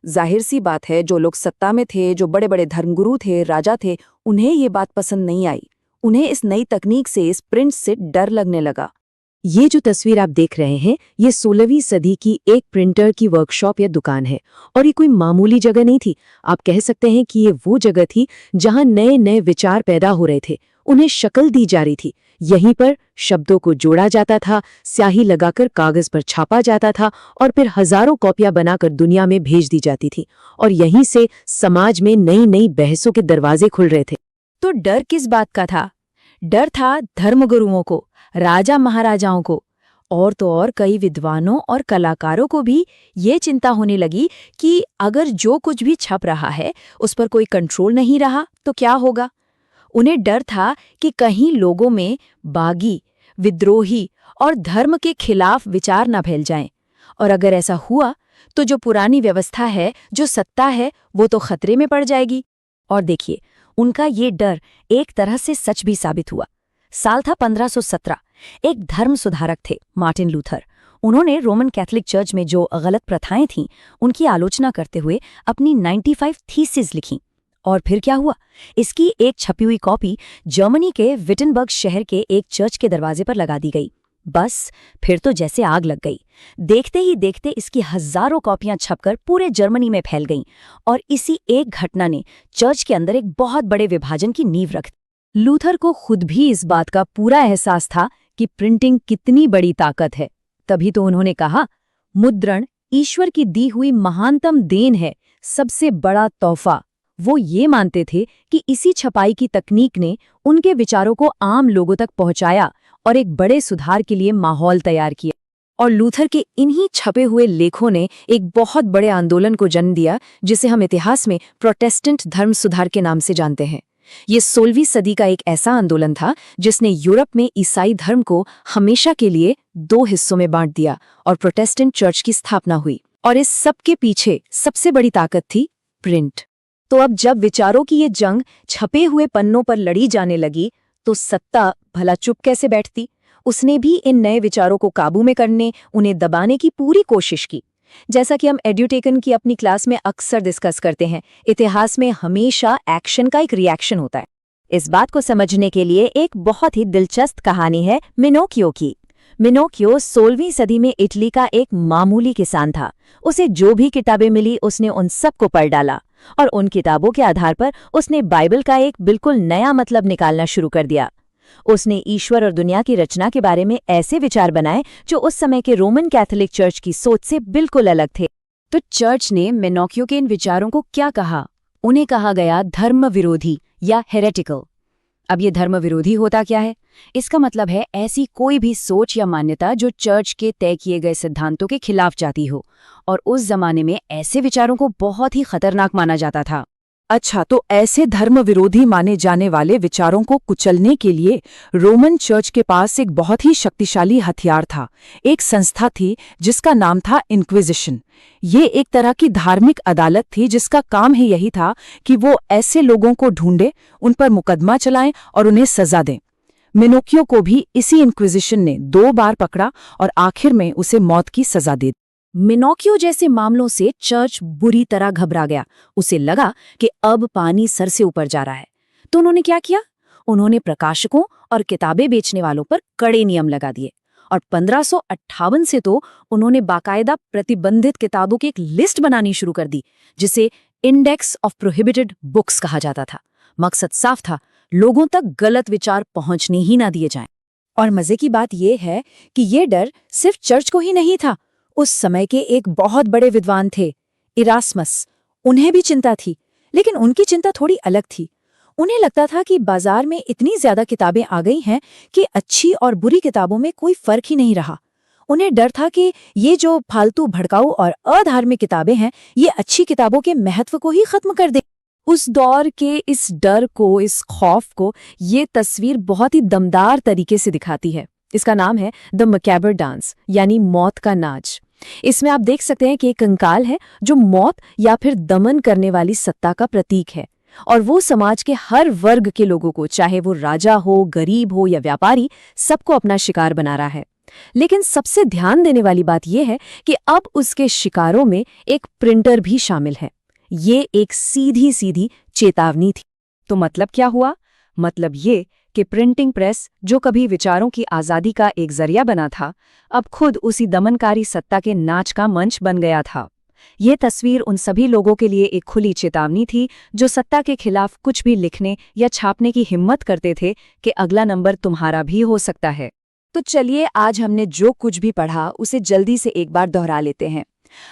जाहिर सी बात है, जो लोग सत्ता में थे, जो बड़े बड़े धर्मगुरु थे, राजा थे, उन्हें ये बात पसंद नहीं आई। उन्हें इस नई तकनीक से, इस प्रिंट से डर लगने लगा। ये जो तस्वीर आप देख रहे हैं, ये 16वीं सदी की एक प्रिंटर की वर्कशॉप या दुकान है। और ये कोई मामूली जगह नहीं थी। आप कह सकते हैं कि ये वो जगह थी जहां नए नए विचार पैदा हो रहे थे, उन्हें शक्ल दी जा रही थी। यहीं पर शब्दों को जोड़ा जाता था, स्याही लगाकर कागज पर छापा जाता था और फिर हजारों कॉपियां बनाकर दुनिया में भेज दी जाती थी। और यहीं से समाज में नई नई बहसों के दरवाजे खुल रहे थे। तो डर किस बात का था? डर था धर्मगुरुओं को, राजा महाराजाओं को, और तो और कई विद्वानों और कलाकारों को भी ये चिंता होने लगी कि अगर जो कुछ भी छप रहा है उस पर कोई कंट्रोल नहीं रहा तो क्या होगा। उन्हें डर था कि कहीं लोगों में बागी, विद्रोही और धर्म के खिलाफ विचार न फैल जाएं, और अगर ऐसा हुआ तो जो पुरानी व्यवस्था है, जो सत्ता है, वो तो खतरे में पड़ जाएगी। और देखिए, उनका ये डर एक तरह से सच भी साबित हुआ। साल था 1517। एक धर्म सुधारक थे, मार्टिन लूथर। उन्होंने रोमन कैथोलिक चर्च में जो गलत प्रथाएं थीं, उनकी आलोचना करते हुए अपनी 95 थीसिस लिखीं। और फिर क्या हुआ? इसकी एक छपी हुई कॉपी जर्मनी के विटनबर्ग शहर के एक चर्च के दरवाजे पर लगा दी गई। बस फिर तो जैसे आग लग गई। देखते ही देखते इसकी हजारों कॉपियां छपकर पूरे जर्मनी में फैल गईं और इसी एक घटना ने चर्च के अंदर एक बहुत बड़े विभाजन की नींव रख दी। लूथर को खुद भी इस बात का पूरा एहसास था कि प्रिंटिंग कितनी बड़ी ताकत है। तभी तो उन्होंने कहा, मुद्रण ईश्वर की दी हुई महानतम देन है, सबसे बड़ा तोहफा। वो ये मानते थे कि इसी छपाई की तकनीक ने उनके विचारों को आम लोगों तक पहुंचाया और एक बड़े सुधार के लिए माहौल तैयार किया। और लूथर के इन्हीं छपे हुए लेखों ने एक बहुत बड़े आंदोलन को जन्म दिया, जिसे हम इतिहास में प्रोटेस्टेंट धर्म सुधार के नाम से जानते हैं। ये 16वीं सदी का एक ऐसा आंदोलन था जिसने यूरोप में ईसाई धर्म को हमेशा के लिए 2 हिस्सों में बांट दिया और प्रोटेस्टेंट चर्च की स्थापना हुई। और इस सब के पीछे सबसे बड़ी ताकत थी प्रिंट। तो अब जब विचारों की ये जंग छपे हुए पन्नों पर लड़ी जाने लगी, तो सत्ता भला चुप कैसे बैठती? उसने भी इन नए विचारों को काबू में करने, उन्हें दबाने की पूरी कोशिश की। जैसा कि हम एड्यूटेकन की अपनी क्लास में अक्सर डिस्कस करते हैं, इतिहास में हमेशा एक्शन का एक रिएक्शन होता है। इस बात को समझने के लिए एक बहुत ही दिलचस्प कहानी है मिनोकियो की। मिनोकियो 16वीं सदी में इटली का एक मामूली किसान था। उसे जो भी किताबें मिली उसने उन सबको पढ़ डाला और उन किताबों के आधार पर उसने बाइबल का एक बिल्कुल नया मतलब निकालना शुरू कर दिया। उसने ईश्वर और दुनिया की रचना के बारे में ऐसे विचार बनाए जो उस समय के रोमन कैथोलिक चर्च की सोच से बिल्कुल अलग थे। तो चर्च ने मिनोकियो के इन विचारों को क्या कहा? उन्हें कहा गया धर्म विरोधी या हेरेटिकल। अब ये धर्म विरोधी होता क्या है? इसका मतलब है ऐसी कोई भी सोच या मान्यता जो चर्च के तय किए गए सिद्धांतों के खिलाफ जाती हो, और उस जमाने में ऐसे विचारों को बहुत ही खतरनाक माना जाता था। अच्छा, तो ऐसे धर्म विरोधी माने जाने वाले विचारों को कुचलने के लिए रोमन चर्च के पास एक बहुत ही शक्तिशाली हथियार था। एक संस्था थी जिसका नाम था इंक्विजिशन। ये एक तरह की धार्मिक अदालत थी जिसका काम ही यही था कि वो ऐसे लोगों को ढूंढे, उन पर मुकदमा चलाएं और उन्हें सजा दें। मिनोकियो को भी इसी इंक्विजिशन ने 2 बार पकड़ा और आखिर में उसे मौत की सजा दे दी। मिनोकियो जैसे मामलों से चर्च बुरी तरह घबरा गया। उसे लगा कि अब पानी सर से ऊपर जा रहा है। तो उन्होंने क्या किया? उन्होंने प्रकाशकों और किताबें बेचने वालों पर कड़े नियम लगा दिए और 1558 से तो उन्होंने बाकायदा प्रतिबंधित किताबों की एक लिस्ट बनानी शुरू कर दी, जिसे इंडेक्स ऑफ प्रोहिबिटेड बुक्स कहा जाता था। मकसद साफ था, लोगों तक गलत विचार पहुंचने ही ना दिए जाएं। और मजे की बात यह है कि ये डर सिर्फ चर्च को ही नहीं था। उस समय के एक बहुत बड़े विद्वान थे, इरास्मस। उन्हें भी चिंता थी, लेकिन उनकी चिंता थोड़ी अलग थी। उन्हें लगता था कि बाजार में इतनी ज्यादा किताबें आ गई हैं कि अच्छी और बुरी किताबों में कोई फर्क ही नहीं रहा। उन्हें डर था कि ये जो फालतू भड़काऊ और अधार्मिक किताबें हैं, ये अच्छी किताबों के महत्व को ही खत्म कर दे। उस दौर के इस डर को, इस खौफ को, ये तस्वीर बहुत ही दमदार तरीके से दिखाती है। इसका नाम है द मैकेबर डांस, यानी मौत का नाच। इसमें आप देख सकते हैं कि एक कंकाल है जो मौत या फिर दमन करने वाली सत्ता का प्रतीक है, और वो समाज के हर वर्ग के लोगों को, चाहे वो राजा हो, गरीब हो या व्यापारी, सबको अपना शिकार बना रहा है। लेकिन सबसे ध्यान देने वाली बात यह है कि अब उसके शिकारों में एक प्रिंटर भी शामिल है। ये एक सीधी सीधी चेतावनी थी। तो मतलब क्या हुआ? मतलब ये कि प्रिंटिंग प्रेस, जो कभी विचारों की आज़ादी का एक जरिया बना था, अब खुद उसी दमनकारी सत्ता के नाच का मंच बन गया था। ये तस्वीर उन सभी लोगों के लिए एक खुली चेतावनी थी जो सत्ता के खिलाफ कुछ भी लिखने या छापने की हिम्मत करते थे कि अगला नंबर तुम्हारा भी हो सकता है। तो चलिए, आज हमने जो कुछ भी पढ़ा उसे जल्दी से एक बार दोहरा लेते हैं।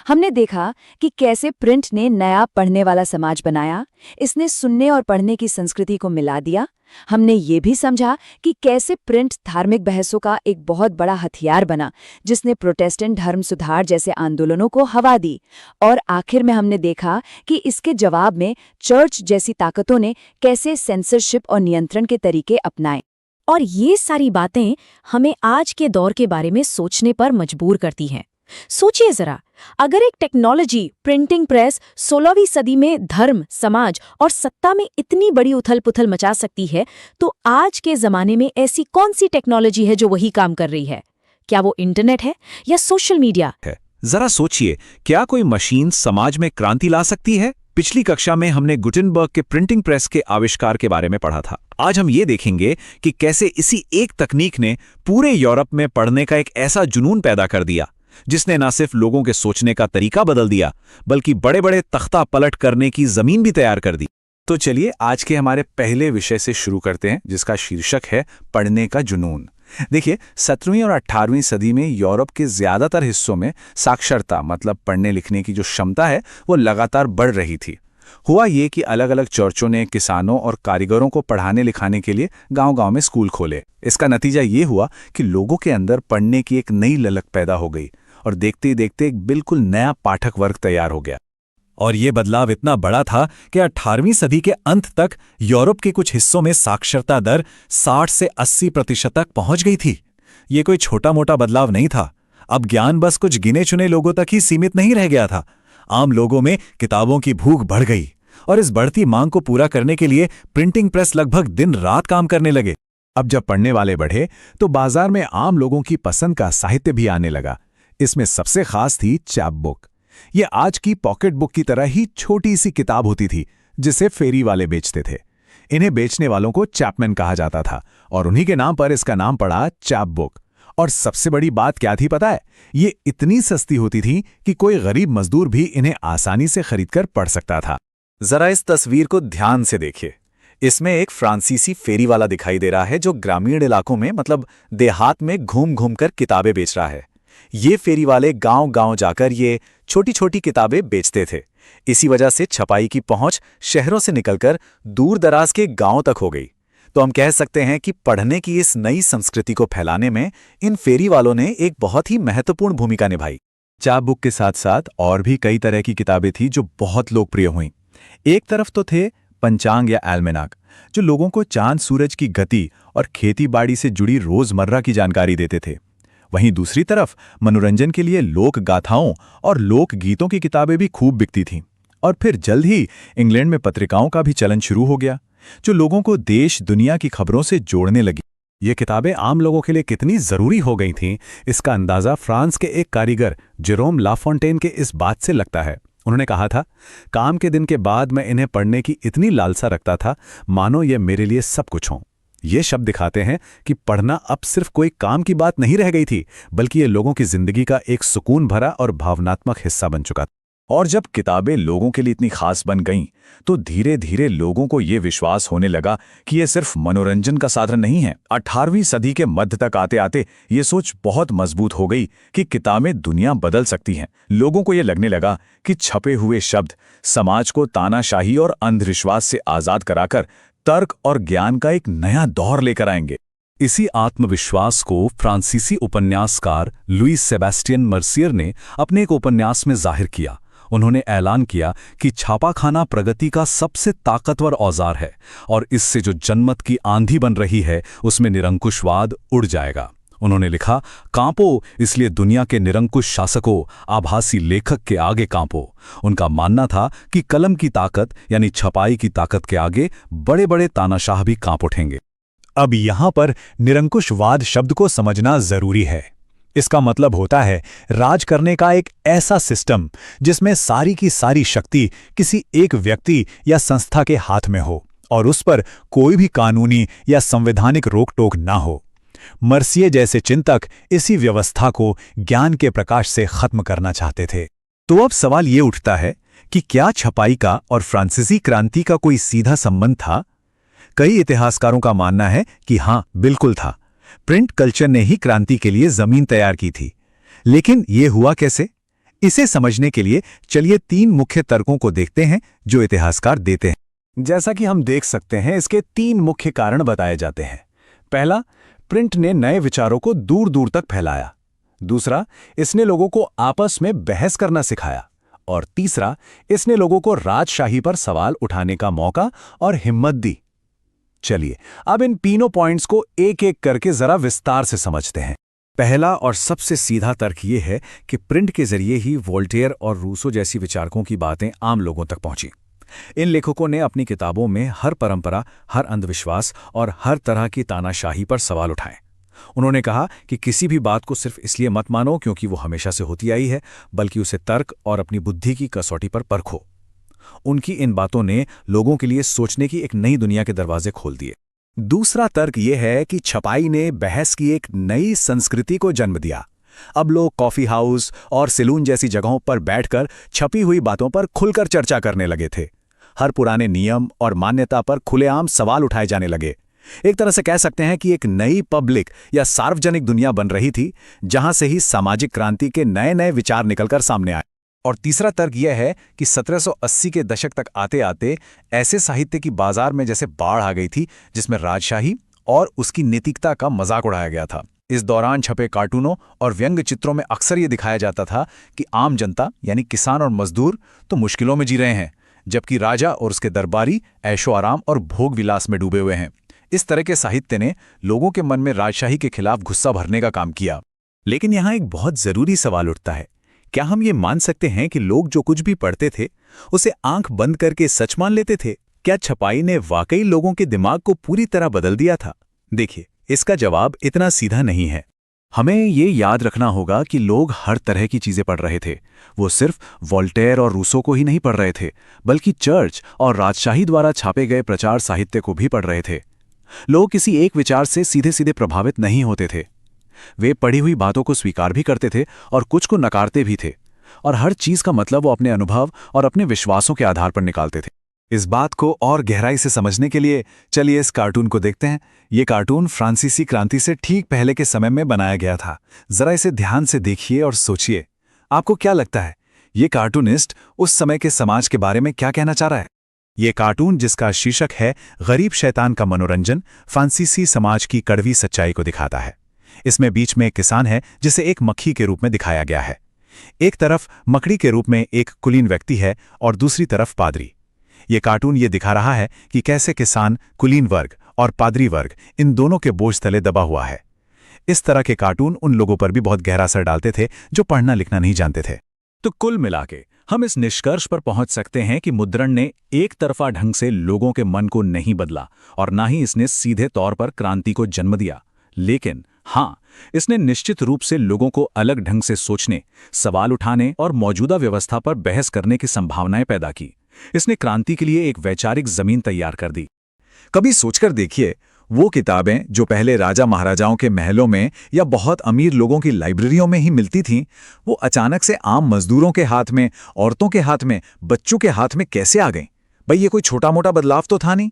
हमने देखा कि कैसे प्रिंट ने नया पढ़ने वाला समाज बनाया। इसने सुनने और पढ़ने की संस्कृति को मिला दिया। हमने ये भी समझा कि कैसे प्रिंट धार्मिक बहसों का एक बहुत बड़ा हथियार बना, जिसने प्रोटेस्टेंट धर्म सुधार जैसे आंदोलनों को हवा दी। और आखिर में हमने देखा कि इसके जवाब में चर्च जैसी ताकतों ने कैसे सेंसरशिप और नियंत्रण के तरीके अपनाए। और ये सारी बातें हमें आज के दौर के बारे में सोचने पर मजबूर करती हैं। सोचिए जरा, अगर एक टेक्नोलॉजी, प्रिंटिंग प्रेस 16वीं सदी में धर्म, समाज और सत्ता में इतनी बड़ी उथल-पुथल मचा सकती है, तो आज के जमाने में ऐसी कौन सी टेक्नोलॉजी है जो वही काम कर रही है? क्या वो इंटरनेट है या सोशल मीडिया है? जरा सोचिए, क्या कोई मशीन समाज में क्रांति ला सकती है? पिछली कक्षा में हमने गुटेनबर्ग के प्रिंटिंग प्रेस के आविष्कार के बारे में पढ़ा था। आज हम ये देखेंगे कि कैसे इसी एक तकनीक ने पूरे यूरोप में पढ़ने का एक ऐसा जुनून पैदा कर दिया जिसने न सिर्फ लोगों के सोचने का तरीका बदल दिया, बल्कि बड़े बड़े तख्ता पलट करने की जमीन भी तैयार कर दी। तो चलिए आज के हमारे पहले विषय से शुरू करते हैं, जिसका शीर्षक है पढ़ने का जुनून। देखिए, 17वीं और 18वीं सदी में यूरोप के ज्यादातर हिस्सों में साक्षरता, मतलब पढ़ने लिखने की जो क्षमता है, वो लगातार बढ़ रही थी। हुआ ये कि अलग अलग चर्चों ने किसानों और कारीगरों को पढ़ाने लिखाने के लिए गांव-गांव में स्कूल खोले। इसका नतीजा ये हुआ कि लोगों के अंदर पढ़ने की एक नई ललक पैदा हो गई और देखते ही देखते एक बिल्कुल नया पाठक वर्ग तैयार हो गया। और ये बदलाव इतना बड़ा था कि 18वीं सदी के अंत तक यूरोप के कुछ हिस्सों में साक्षरता दर 60 से 80% तक पहुंच गई थी। ये कोई छोटा मोटा बदलाव नहीं था। अब ज्ञान बस कुछ गिने चुने लोगों तक ही सीमित नहीं रह गया था। आम लोगों में किताबों की भूख बढ़ गई और इस बढ़ती मांग को पूरा करने के लिए प्रिंटिंग प्रेस लगभग दिन रात काम करने लगे। अब जब पढ़ने वाले बढ़े तो बाजार में आम लोगों की पसंद का साहित्य भी आने लगा। इसमें सबसे खास थी चैप बुक। ये आज की पॉकेट बुक की तरह ही छोटी सी किताब होती थी जिसे फेरी वाले बेचते थे। इन्हें बेचने वालों को चैपमैन कहा जाता था और उन्हीं के नाम पर इसका नाम पड़ा चैप बुक। और सबसे बड़ी बात क्या थी पता है? ये इतनी सस्ती होती थी कि कोई गरीब मजदूर भी इन्हें आसानी से खरीदकर पढ़ सकता था। जरा इस तस्वीर को ध्यान से देखिए। इसमें एक फ्रांसीसी फेरी वाला दिखाई दे रहा है जो ग्रामीण इलाकों में, मतलब देहात में घूम घूम कर किताबें बेच रहा है। ये फेरी वाले गांव-गांव जाकर ये छोटी छोटी किताबें बेचते थे। इसी वजह से छपाई की पहुंच शहरों से निकलकर दूर दराज के गांव तक हो गई। तो हम कह सकते हैं कि पढ़ने की इस नई संस्कृति को फैलाने में इन फेरी वालों ने एक बहुत ही महत्वपूर्ण भूमिका निभाई। चैप बुक के साथ साथ और भी कई तरह की किताबें थी जो बहुत लोकप्रिय हुईं। एक तरफ तो थे पंचांग या एल्मेनाक, जो लोगों को चांद सूरज की गति और खेतीबाड़ी से जुड़ी रोजमर्रा की जानकारी देते थे। वहीं दूसरी तरफ मनोरंजन के लिए लोक गाथाओं और लोक गीतों की किताबें भी खूब बिकती थीं। और फिर जल्द ही इंग्लैंड में पत्रिकाओं का भी चलन शुरू हो गया, जो लोगों को देश दुनिया की खबरों से जोड़ने लगी। ये किताबें आम लोगों के लिए कितनी ज़रूरी हो गई थीं, इसका अंदाज़ा फ्रांस के एक कारीगर जेरोम लाफोंटेन के इस बात से लगता है। उन्होंने कहा था, काम के दिन के बाद मैं इन्हें पढ़ने की इतनी लालसा रखता था मानो ये मेरे लिए सब कुछ हों। ये शब्द दिखाते हैं कि पढ़ना अब सिर्फ कोई काम की बात नहीं रह गई थी, बल्कि ये लोगों की जिंदगी का एक सुकून भरा और भावनात्मक हिस्सा बन चुका था। और जब किताबें लोगों के लिए इतनी खास बन गईं, तो धीरे धीरे लोगों को ये विश्वास होने लगा कि ये सिर्फ मनोरंजन का साधन नहीं है। 18वीं सदी के मध्य तक आते आते ये सोच बहुत मजबूत हो गई कि किताबें दुनिया बदल सकती हैं। लोगों को ये लगने लगा कि छपे हुए शब्द समाज को तानाशाही और अंधविश्वास से आजाद कराकर तर्क और ज्ञान का एक नया दौर लेकर आएंगे। इसी आत्मविश्वास को फ्रांसीसी उपन्यासकार लुईस सेबेस्टियन मर्सियर ने अपने एक उपन्यास में जाहिर किया। उन्होंने ऐलान किया कि छापाखाना प्रगति का सबसे ताकतवर औजार है और इससे जो जनमत की आंधी बन रही है उसमें निरंकुशवाद उड़ जाएगा। उन्होंने लिखा, कांपो, इसलिए दुनिया के निरंकुश शासकों, आभासी लेखक के आगे कांपो। उनका मानना था कि कलम की ताकत यानी छपाई की ताकत के आगे बड़े बड़े तानाशाह भी कांप उठेंगे। अब यहां पर निरंकुशवाद शब्द को समझना जरूरी है। इसका मतलब होता है राज करने का एक ऐसा सिस्टम जिसमें सारी की सारी शक्ति किसी एक व्यक्ति या संस्था के हाथ में हो और उस पर कोई भी कानूनी या संवैधानिक रोक-टोक ना हो। मर्सिये जैसे चिंतक इसी व्यवस्था को ज्ञान के प्रकाश से खत्म करना चाहते थे। तो अब सवाल ये उठता है कि क्या छपाई का और फ्रांसीसी क्रांति का कोई सीधा संबंध था? कई इतिहासकारों का मानना है कि हां, बिल्कुल था। प्रिंट कल्चर ने ही क्रांति के लिए जमीन तैयार की थी। लेकिन यह हुआ कैसे? इसे समझने के लिए चलिए 3 मुख्य तर्कों को देखते हैं जो इतिहासकार देते हैं। जैसा कि हम देख सकते हैं, इसके 3 मुख्य कारण बताए जाते हैं। पहला, प्रिंट ने नए विचारों को दूर दूर तक फैलाया। दूसरा, इसने लोगों को आपस में बहस करना सिखाया। और तीसरा, इसने लोगों को राजशाही पर सवाल उठाने का मौका और हिम्मत दी। चलिए अब इन तीनों पॉइंट्स को एक एक करके जरा विस्तार से समझते हैं। पहला और सबसे सीधा तर्क ये है कि प्रिंट के जरिए ही वोल्टेयर और रूसो जैसी विचारकों की बातें आम लोगों तक पहुंची। इन लेखकों ने अपनी किताबों में हर परंपरा, हर अंधविश्वास और हर तरह की तानाशाही पर सवाल उठाए। उन्होंने कहा कि किसी भी बात को सिर्फ इसलिए मत मानो क्योंकि वो हमेशा से होती आई है, बल्कि उसे तर्क और अपनी बुद्धि की कसौटी पर परखो। उनकी इन बातों ने लोगों के लिए सोचने की एक नई दुनिया के दरवाजे खोल दिए। दूसरा तर्क यह है कि छपाई ने बहस की एक नई संस्कृति को जन्म दिया। अब लोग कॉफी हाउस और सैलून जैसी जगहों पर बैठकर छपी हुई बातों पर खुलकर चर्चा करने लगे थे। हर पुराने नियम और मान्यता पर खुलेआम सवाल उठाए जाने लगे। एक तरह से कह सकते हैं कि एक नई पब्लिक या सार्वजनिक दुनिया बन रही थी, जहां से ही सामाजिक क्रांति के नए नए विचार निकलकर सामने आए। और तीसरा तर्क यह है कि 1780 के दशक तक आते आते ऐसे साहित्य की बाजार में जैसे बाढ़ आ गई थी, जिसमें राजशाही और उसकी नैतिकता का मजाक उड़ाया गया था। इस दौरान छपे कार्टूनों और व्यंग चित्रों में अक्सर ये दिखाया जाता था कि आम जनता यानी किसान और मजदूर तो मुश्किलों में जी रहे हैं, जबकि राजा और उसके दरबारी ऐशो आराम और भोग विलास में डूबे हुए हैं। इस तरह के साहित्य ने लोगों के मन में राजशाही के खिलाफ गुस्सा भरने का काम किया। लेकिन यहाँ एक बहुत जरूरी सवाल उठता है, क्या हम ये मान सकते हैं कि लोग जो कुछ भी पढ़ते थे उसे आंख बंद करके सच मान लेते थे? क्या छपाई ने वाकई लोगों के दिमाग को पूरी तरह बदल दिया था? देखिए, इसका जवाब इतना सीधा नहीं है। हमें ये याद रखना होगा कि लोग हर तरह की चीजें पढ़ रहे थे। वो सिर्फ वोल्टेयर और रूसो को ही नहीं पढ़ रहे थे, बल्कि चर्च और राजशाही द्वारा छापे गए प्रचार साहित्य को भी पढ़ रहे थे। लोग किसी एक विचार से सीधे सीधे प्रभावित नहीं होते थे। वे पढ़ी हुई बातों को स्वीकार भी करते थे और कुछ को नकारते भी थे, और हर चीज का मतलब वो अपने अनुभव और अपने विश्वासों के आधार पर निकालते थे। इस बात को और गहराई से समझने के लिए चलिए इस कार्टून को देखते हैं। ये कार्टून फ्रांसीसी क्रांति से ठीक पहले के समय में बनाया गया था। जरा इसे ध्यान से देखिए और सोचिए, आपको क्या लगता है ये कार्टूनिस्ट उस समय के समाज के बारे में क्या कहना चाह रहा है? ये कार्टून, जिसका शीर्षक है गरीब शैतान का मनोरंजन, फ्रांसीसी समाज की कड़वी सच्चाई को दिखाता है। इसमें बीच में एक किसान है जिसे एक मक्खी के रूप में दिखाया गया है। एक तरफ मकड़ी के रूप में एक कुलीन व्यक्ति है और दूसरी तरफ पादरी। ये कार्टून ये दिखा रहा है कि कैसे किसान, कुलीन वर्ग और पादरी वर्ग इन दोनों के बोझ तले दबा हुआ है। इस तरह के कार्टून उन लोगों पर भी बहुत गहरा असर डालते थे जो पढ़ना लिखना नहीं जानते थे। तो कुल मिला के हम इस निष्कर्ष पर पहुंच सकते हैं कि मुद्रण ने एक तरफा ढंग से लोगों के मन को नहीं बदला और ना ही इसने सीधे तौर पर क्रांति को जन्म दिया, लेकिन हाँ, इसने निश्चित रूप से लोगों को अलग ढंग से सोचने, सवाल उठाने और मौजूदा व्यवस्था पर बहस करने की संभावनाएं पैदा की। इसने क्रांति के लिए एक वैचारिक जमीन तैयार कर दी। कभी सोचकर देखिए, वो किताबें जो पहले राजा महाराजाओं के महलों में या बहुत अमीर लोगों की लाइब्रेरियों में ही मिलती थीं, वो अचानक से आम मजदूरों के हाथ में, औरतों के हाथ में, बच्चों के हाथ में कैसे आ गईं? भाई ये कोई छोटा मोटा बदलाव तो था नहीं।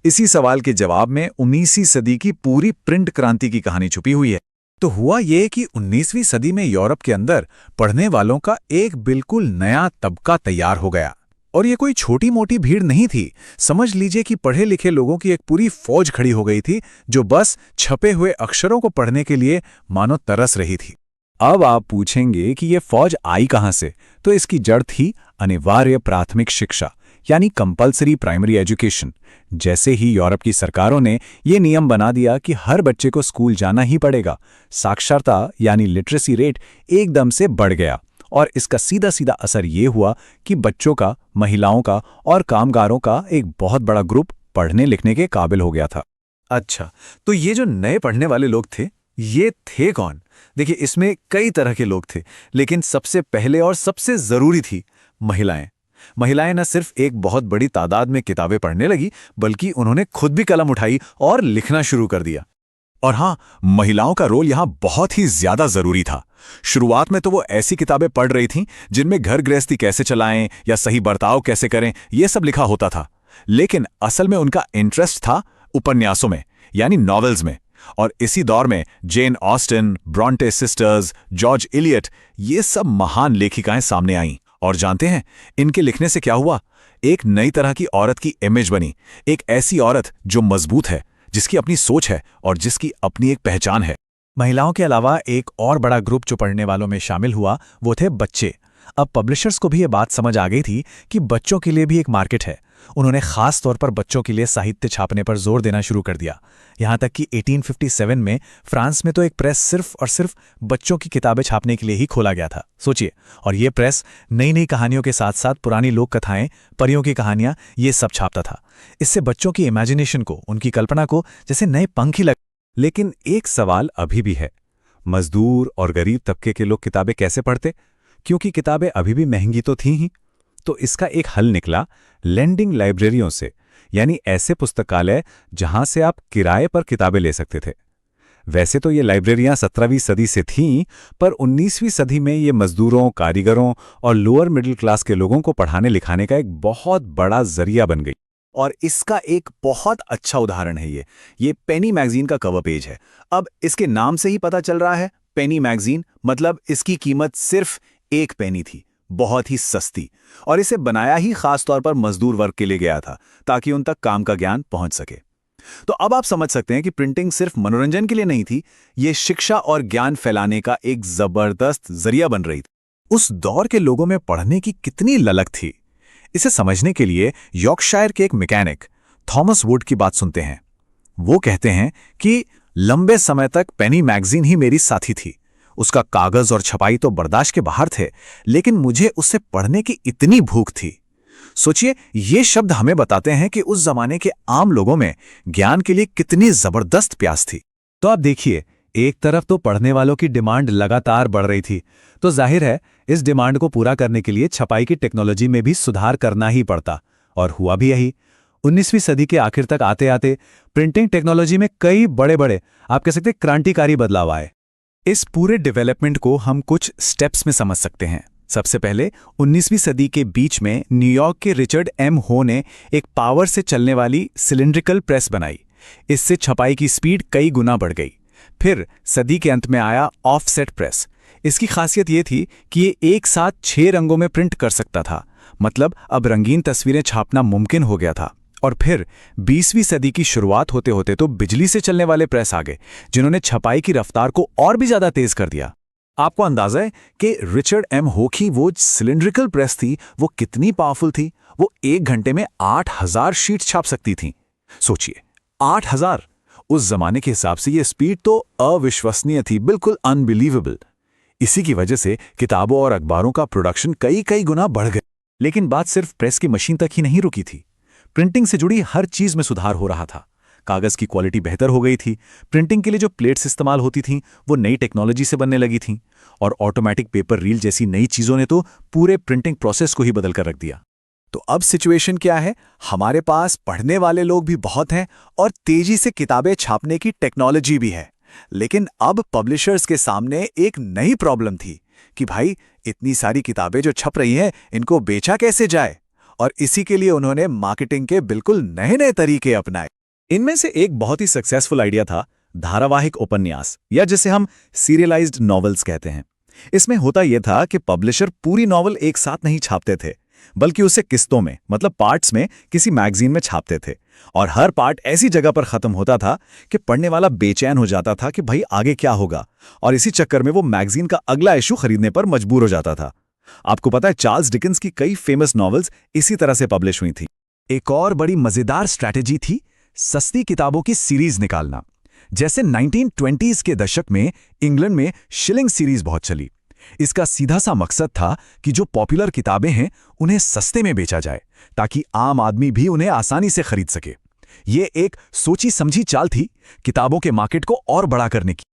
इसी सवाल के जवाब में 19वीं सदी की पूरी प्रिंट क्रांति की कहानी छुपी हुई है। तो हुआ ये कि 19वीं सदी में यूरोप के अंदर पढ़ने वालों का एक बिल्कुल नया तबका तैयार हो गया। और ये कोई छोटी मोटी भीड़ नहीं थी। समझ लीजिए कि पढ़े लिखे लोगों की एक पूरी फौज खड़ी हो गई थी जो बस छपे हुए अक्षरों को पढ़ने के लिए मानो तरस रही थी। अब आप पूछेंगे कि ये फौज आई कहां से? तो इसकी जड़ थी अनिवार्य प्राथमिक शिक्षा, यानी कंपल्सरी प्राइमरी एजुकेशन। जैसे ही यूरोप की सरकारों ने ये नियम बना दिया कि हर बच्चे को स्कूल जाना ही पड़ेगा, साक्षरता यानी लिटरेसी रेट एकदम से बढ़ गया। और इसका सीधा सीधा असर ये हुआ कि बच्चों का, महिलाओं का और कामगारों का एक बहुत बड़ा ग्रुप पढ़ने लिखने के काबिल हो गया था। अच्छा, तो ये जो नए पढ़ने वाले लोग थे, ये थे कौन? देखिए, इसमें कई तरह के लोग थे, लेकिन सबसे पहले और सबसे जरूरी थी महिलाएं। महिलाएं न सिर्फ एक बहुत बड़ी तादाद में किताबें पढ़ने लगी, बल्कि उन्होंने खुद भी कलम उठाई और लिखना शुरू कर दिया। और हाँ, महिलाओं का रोल यहाँ बहुत ही ज्यादा जरूरी था। शुरुआत में तो वो ऐसी किताबें पढ़ रही थीं जिनमें घर गृहस्थी कैसे चलाएं या सही बर्ताव कैसे करें, ये सब लिखा होता था। लेकिन असल में उनका इंटरेस्ट था उपन्यासों में, यानी नॉवेल्स में। और इसी दौर में Jane Austen, Brontë sisters, George Eliot, ये सब महान लेखिकाएं सामने आईं। और जानते हैं इनके लिखने से क्या हुआ? एक नई तरह की औरत की इमेज बनी। एक ऐसी औरत जो मजबूत है, जिसकी अपनी सोच है और जिसकी अपनी एक पहचान है। महिलाओं के अलावा एक और बड़ा ग्रुप जो पढ़ने वालों में शामिल हुआ, वो थे बच्चे। अब पब्लिशर्स को भी ये बात समझ आ गई थी कि बच्चों के लिए भी एक मार्केट है। उन्होंने खास तौर पर बच्चों के लिए साहित्य छापने पर जोर देना शुरू कर दिया। यहाँ तक कि 1857 में फ्रांस में तो एक प्रेस सिर्फ और सिर्फ बच्चों की किताबें छापने के लिए ही खोला गया था, सोचिए। और ये प्रेस नई नई कहानियों के साथ साथ पुरानी लोक कथाएं, परियों की कहानियां, ये सब छापता था। इससे बच्चों की इमेजिनेशन को, उनकी कल्पना को जैसे नए पंख ही लग। लेकिन एक सवाल अभी भी है, मजदूर और गरीब तबके के लोग किताबें कैसे पढ़ते? क्योंकि किताबें अभी भी महंगी तो थीं ही। तो इसका एक हल निकला लेंडिंग लाइब्रेरियों से, यानी ऐसे पुस्तकालय जहां से आप किराए पर किताबें ले सकते थे। वैसे तो ये लाइब्रेरियां 17वीं सदी से थीं, पर 19वीं सदी में ये मजदूरों, कारीगरों और लोअर मिडिल क्लास के लोगों को पढ़ाने लिखाने का एक बहुत बड़ा जरिया बन गई। और इसका एक बहुत अच्छा उदाहरण है ये पेनी मैगजीन का कवर पेज है। अब इसके नाम से ही पता चल रहा है, पेनी मैगजीन मतलब इसकी कीमत सिर्फ 1 पेनी थी, बहुत ही सस्ती। और इसे बनाया ही खास तौर पर मजदूर वर्ग के लिए गया था, ताकि उन तक काम का ज्ञान पहुंच सके। तो अब आप समझ सकते हैं कि प्रिंटिंग सिर्फ मनोरंजन के लिए नहीं थी, ये शिक्षा और ज्ञान फैलाने का एक जबरदस्त जरिया बन रही थी। उस दौर के लोगों में पढ़ने की कितनी ललक थी, इसे समझने के लिए यॉर्कशायर के एक मैकेनिक थॉमस वुड की बात सुनते हैं। वो कहते हैं कि लंबे समय तक पेनी मैगजीन ही मेरी साथी थी। उसका कागज और छपाई तो बर्दाश्त के बाहर थे, लेकिन मुझे उससे पढ़ने की इतनी भूख थी। सोचिए, ये शब्द हमें बताते हैं कि उस जमाने के आम लोगों में ज्ञान के लिए कितनी जबरदस्त प्यास थी। तो आप देखिए, एक तरफ तो पढ़ने वालों की डिमांड लगातार बढ़ रही थी, तो जाहिर है इस डिमांड को पूरा करने के लिए छपाई की टेक्नोलॉजी में भी सुधार करना ही पड़ता। और हुआ भी यही। 19वीं सदी के आखिर तक आते आते प्रिंटिंग टेक्नोलॉजी में कई बड़े बड़े, आप कह सकते क्रांतिकारी बदलाव आए। इस पूरे डेवलपमेंट को हम कुछ स्टेप्स में समझ सकते हैं। सबसे पहले 19वीं सदी के बीच में न्यूयॉर्क के रिचर्ड एम हो ने एक पावर से चलने वाली सिलिंड्रिकल प्रेस बनाई। इससे छपाई की स्पीड कई गुना बढ़ गई। फिर सदी के अंत में आया ऑफसेट प्रेस। इसकी खासियत ये थी कि ये एक साथ 6 रंगों में प्रिंट कर सकता था, मतलब अब रंगीन तस्वीरें छापना मुमकिन हो गया था। और फिर 20वीं सदी की शुरुआत होते होते तो बिजली से चलने वाले प्रेस आ गए, जिन्होंने छपाई की रफ्तार को और भी ज्यादा तेज कर दिया। आपको अंदाजा है कि रिचर्ड एम हो की वो सिलिंड्रिकल प्रेस थी, वो कितनी पावरफुल थी। वो 1 घंटे में 8000 शीट छाप सकती थीं। सोचिए, 8000! उस जमाने के हिसाब से ये स्पीड तो अविश्वसनीय थी, बिल्कुल अनबिलीवेबल। इसी की वजह से किताबों और अखबारों का प्रोडक्शन कई गुना बढ़ गया। लेकिन बात सिर्फ प्रेस की मशीन तक ही नहीं रुकी थी। प्रिंटिंग से जुड़ी हर चीज में सुधार हो रहा था। कागज की क्वालिटी बेहतर हो गई थी, प्रिंटिंग के लिए जो प्लेट्स इस्तेमाल होती थीं वो नई टेक्नोलॉजी से बनने लगी थीं, और ऑटोमेटिक पेपर रील जैसी नई चीजों ने तो पूरे प्रिंटिंग प्रोसेस को ही बदल कर रख दिया। तो अब सिचुएशन क्या है? हमारे पास पढ़ने वाले लोग भी बहुत हैं और तेजी से किताबें छापने की टेक्नोलॉजी भी है। लेकिन अब पब्लिशर्स के सामने एक नई प्रॉब्लम थी कि भाई, इतनी सारी किताबें जो छप रही हैं, इनको बेचा कैसे जाए? और इसी के लिए उन्होंने मार्केटिंग के बिल्कुल नए तरीके अपनाए। इनमें से एक बहुत ही सक्सेसफुल आइडिया था धारावाहिक उपन्यास, या जिसे हम सीरियलाइज्ड नॉवेल्स कहते हैं। इसमें होता यह था कि पब्लिशर पूरी नॉवल एक साथ नहीं छापते थे, बल्कि उसे किस्तों में, मतलब पार्ट्स में, किसी मैगजीन में छापते थे। और हर पार्ट ऐसी जगह पर खत्म होता था कि पढ़ने वाला बेचैन हो जाता था कि भाई आगे क्या होगा, और इसी चक्कर में वो मैगजीन का अगला इशू खरीदने पर मजबूर हो जाता था। आपको पता है, चार्ल्स डिकेंस की कई फेमस नॉवेल्स इसी तरह से पब्लिश हुई थी। एक और बड़ी मजेदार स्ट्रैटेजी थी सस्ती किताबों की सीरीज निकालना। जैसे 1920s के दशक में इंग्लैंड में शिलिंग सीरीज बहुत चली। इसका सीधा सा मकसद था कि जो पॉपुलर किताबें हैं उन्हें सस्ते में बेचा जाए, ताकि आम आदमी भी उन्हें आसानी से खरीद सके। ये एक सोची समझी चाल थी किताबों के मार्केट को और बड़ा करने की।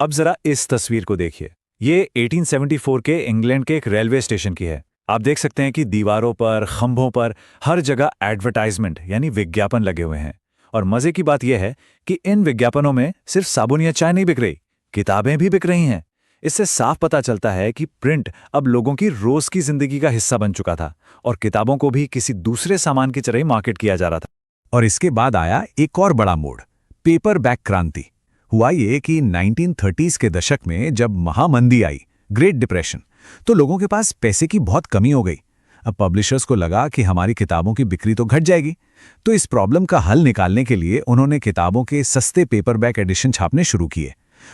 अब जरा इस तस्वीर को देखिए। ये 1874 के इंग्लैंड के एक रेलवे स्टेशन की है। आप देख सकते हैं कि दीवारों पर, खंभों पर हर जगह एडवर्टाइजमेंट यानी विज्ञापन लगे हुए हैं। और मजे की बात यह है कि इन विज्ञापनों में सिर्फ साबुन या चाय नहीं बिक रही, किताबें भी बिक रही हैं। इससे साफ पता चलता है कि प्रिंट अब लोगों की रोज की जिंदगी का हिस्सा बन चुका था, और किताबों को भी किसी दूसरे सामान की तरह ही मार्केट किया जा रहा था। और इसके बाद आया एक और बड़ा मोड़, पेपर बैक क्रांति। हुआ ये कि 1930s के दशक में जब महामंदी आई, ग्रेट डिप्रेशन, तो लोगों के पास पैसे की बहुत कमी हो गई। अब पब्लिशर्स को लगा कि हमारी किताबों की बिक्री तो घट जाएगी, तो इस प्रॉब्लम का हल निकालने के लिए उन्होंने किताबों के सस्ते पेपरबैक एडिशन छापने शुरू किए।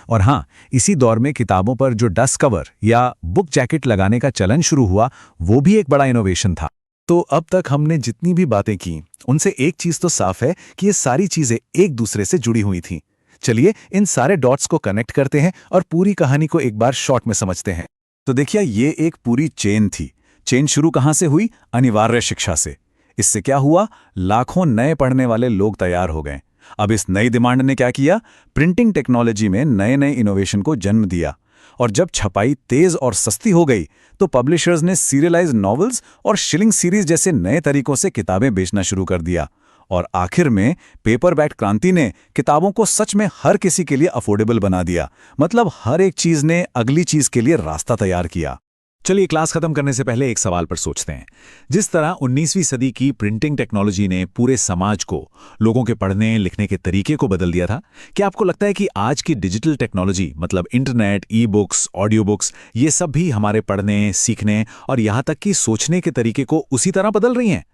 और हाँ, इसी दौर में किताबों पर जो डस्ट कवर या बुक जैकेट लगाने का चलन शुरू हुआ, वो भी एक बड़ा इनोवेशन था। तो अब तक हमने जितनी भी बातें की, उनसे एक चीज तो साफ है कि ये सारी चीजें एक दूसरे से जुड़ी हुई थीं। चलिए इन सारे डॉट्स को कनेक्ट करते हैं और पूरी कहानी को एक बार शॉर्ट में समझते हैं। तो देखिए, ये एक पूरी चेन थी। चेन शुरू कहां से हुई? अनिवार्य शिक्षा से। इससे क्या हुआ? लाखों नए पढ़ने वाले लोग तैयार हो गए। अब इस नई डिमांड ने क्या किया? प्रिंटिंग टेक्नोलॉजी में नए इनोवेशन को जन्म दिया। और जब छपाई तेज और सस्ती हो गई, तो पब्लिशर्स ने सीरियलाइज्ड नॉवेल्स और शिलिंग सीरीज जैसे नए तरीकों से किताबें बेचना शुरू कर दिया। और आखिर में पेपरबैक क्रांति ने किताबों को सच में हर किसी के लिए अफोर्डेबल बना दिया। मतलब हर एक चीज ने अगली चीज के लिए रास्ता तैयार किया। चलिए क्लास खत्म करने से पहले एक सवाल पर सोचते हैं। जिस तरह 19वीं सदी की प्रिंटिंग टेक्नोलॉजी ने पूरे समाज को, लोगों के पढ़ने लिखने के तरीके को बदल दिया था, क्या आपको लगता है कि आज की डिजिटल टेक्नोलॉजी, मतलब internet, e books, audio books, ये सब भी हमारे पढ़ने, सीखने और यहाँ तक कि सोचने के तरीके को उसी तरह बदल रही हैं?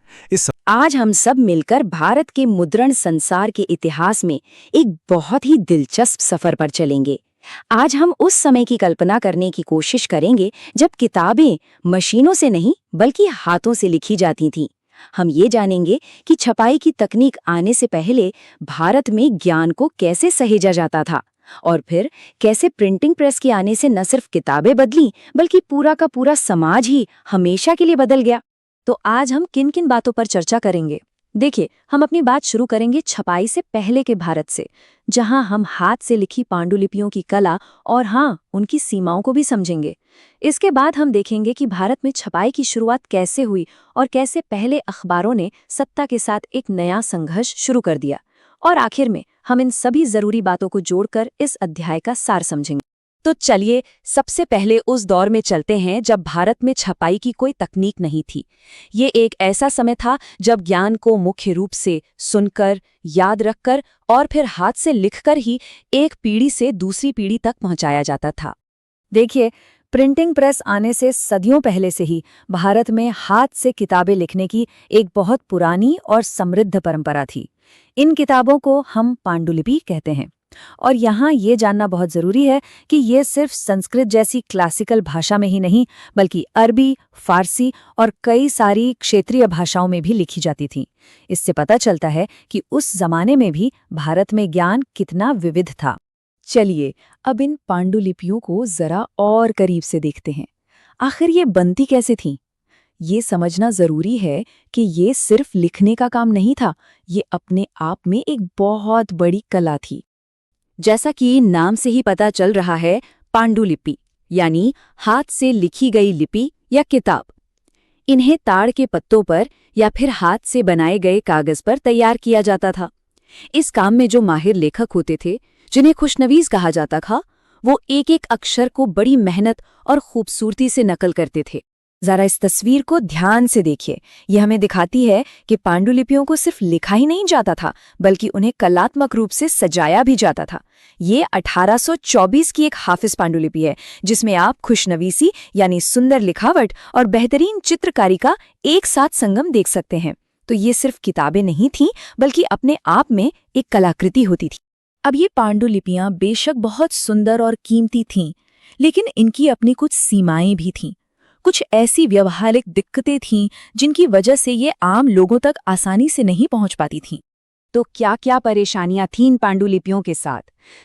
आज हम सब मिलकर भारत के मुद्रण संसार के इतिहास में एक बहुत ही दिलचस्प सफर पर चलेंगे। आज हम उस समय की कल्पना करने की कोशिश करेंगे जब किताबें मशीनों से नहीं बल्कि हाथों से लिखी जाती थीं। हम ये जानेंगे कि छपाई की तकनीक आने से पहले भारत में ज्ञान को कैसे सहेजा जाता था, और फिर कैसे प्रिंटिंग प्रेस के आने से न सिर्फ किताबें बदलीं बल्कि पूरा का पूरा समाज ही हमेशा के लिए बदल गया। तो आज हम किन किन बातों पर चर्चा करेंगे? देखिए, हम अपनी बात शुरू करेंगे छपाई से पहले के भारत से, जहां हम हाथ से लिखी पांडुलिपियों की कला और उनकी सीमाओं को भी समझेंगे। इसके बाद हम देखेंगे कि भारत में छपाई की शुरुआत कैसे हुई और कैसे पहले अखबारों ने सत्ता के साथ एक नया संघर्ष शुरू कर दिया। और आखिर में हम इन सभी जरूरी बातों को जोड़कर इस अध्याय का सार समझेंगे। तो चलिए सबसे पहले उस दौर में चलते हैं जब भारत में छपाई की कोई तकनीक नहीं थी। ये एक ऐसा समय था जब ज्ञान को मुख्य रूप से सुनकर, याद रखकर और फिर हाथ से लिखकर ही एक पीढ़ी से दूसरी पीढ़ी तक पहुंचाया जाता था। देखिए, प्रिंटिंग प्रेस आने से सदियों पहले से ही भारत में हाथ से किताबें लिखने की एक बहुत पुरानी और समृद्ध परंपरा थी। इन किताबों को हम पांडुलिपि कहते हैं। और यहाँ ये जानना बहुत ज़रूरी है कि ये सिर्फ संस्कृत जैसी क्लासिकल भाषा में ही नहीं, बल्कि अरबी, फारसी और कई सारी क्षेत्रीय भाषाओं में भी लिखी जाती थीं। इससे पता चलता है कि उस जमाने में भी भारत में ज्ञान कितना विविध था। चलिए, अब इन पांडुलिपियों को ज़रा और करीब से देखते हैं। आखिर ये बनती कैसे थीं? ये समझना ज़रूरी है कि ये सिर्फ लिखने का काम नहीं था, ये अपने आप में एक बहुत बड़ी कला थी। जैसा कि नाम से ही पता चल रहा है, पांडुलिपि यानी हाथ से लिखी गई लिपि या किताब। इन्हें ताड़ के पत्तों पर या फिर हाथ से बनाए गए कागज पर तैयार किया जाता था। इस काम में जो माहिर लेखक होते थे, जिन्हें खुशनवीस कहा जाता था, वो एक एक अक्षर को बड़ी मेहनत और खूबसूरती से नकल करते थे। जरा इस तस्वीर को ध्यान से देखिए। यह हमें दिखाती है कि पांडुलिपियों को सिर्फ लिखा ही नहीं जाता था, बल्कि उन्हें कलात्मक रूप से सजाया भी जाता था। ये 1824 की एक हाफिज पांडुलिपि है, जिसमें आप खुशनवीसी यानी सुंदर लिखावट और बेहतरीन चित्रकारी का एक साथ संगम देख सकते हैं। तो ये सिर्फ किताबें नहीं थीं, बल्कि अपने आप में एक कलाकृति होती थी। अब ये पांडुलिपियां बेशक बहुत सुंदर और कीमती थीं, लेकिन इनकी अपनी कुछ सीमाएं भी थीं। कुछ ऐसी व्यवहारिक दिक्कतें थीं जिनकी वजह से ये आम लोगों तक आसानी से नहीं पहुंच पाती थीं। तो क्या-क्या परेशानियां थीं इन पांडुलिपियों के साथ?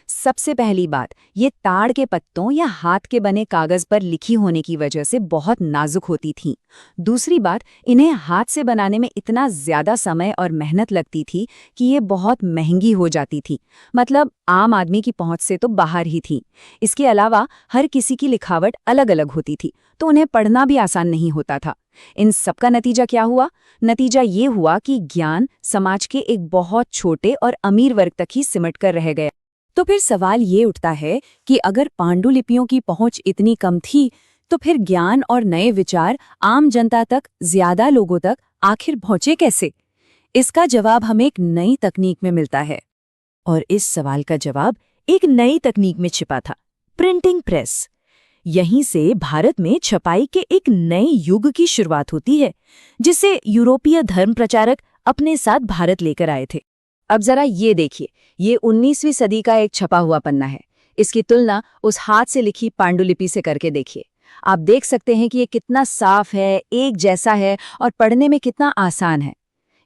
सबसे पहली बात, ये ताड़ के पत्तों या हाथ के बने कागज पर लिखी होने की वजह से बहुत नाजुक होती थीं। दूसरी बात, इन्हें हाथ से बनाने में इतना ज्यादा समय और मेहनत लगती थी कि ये बहुत महंगी हो जाती थी, मतलब आम आदमी की पहुंच से तो बाहर ही थी। इसके अलावा हर किसी की लिखावट अलग-अलग होती थी, तो उन्हें पढ़ना भी आसान नहीं होता था। इन सबका नतीजा क्या हुआ? नतीजा ये हुआ कि ज्ञान समाज के एक बहुत छोटे और अमीर वर्ग तक ही सिमट कर रह गया। तो फिर सवाल ये उठता है कि अगर पांडुलिपियों की पहुंच इतनी कम थी, तो फिर ज्ञान और नए विचार आम जनता तक, ज्यादा लोगों तक आखिर पहुंचे कैसे? इसका जवाब हमें एक नई तकनीक में मिलता है। और इस सवाल का जवाब एक नई तकनीक में छिपा था, प्रिंटिंग प्रेस। यहीं से भारत में छपाई के एक नए युग की शुरुआत होती है, जिसे यूरोपीय धर्म प्रचारक अपने साथ भारत लेकर आए थे। अब जरा ये देखिए, ये 19वीं सदी का एक छपा हुआ पन्ना है। इसकी तुलना उस हाथ से लिखी पांडुलिपि से करके देखिए। आप देख सकते हैं कि ये कितना साफ है, एक जैसा है और पढ़ने में कितना आसान है।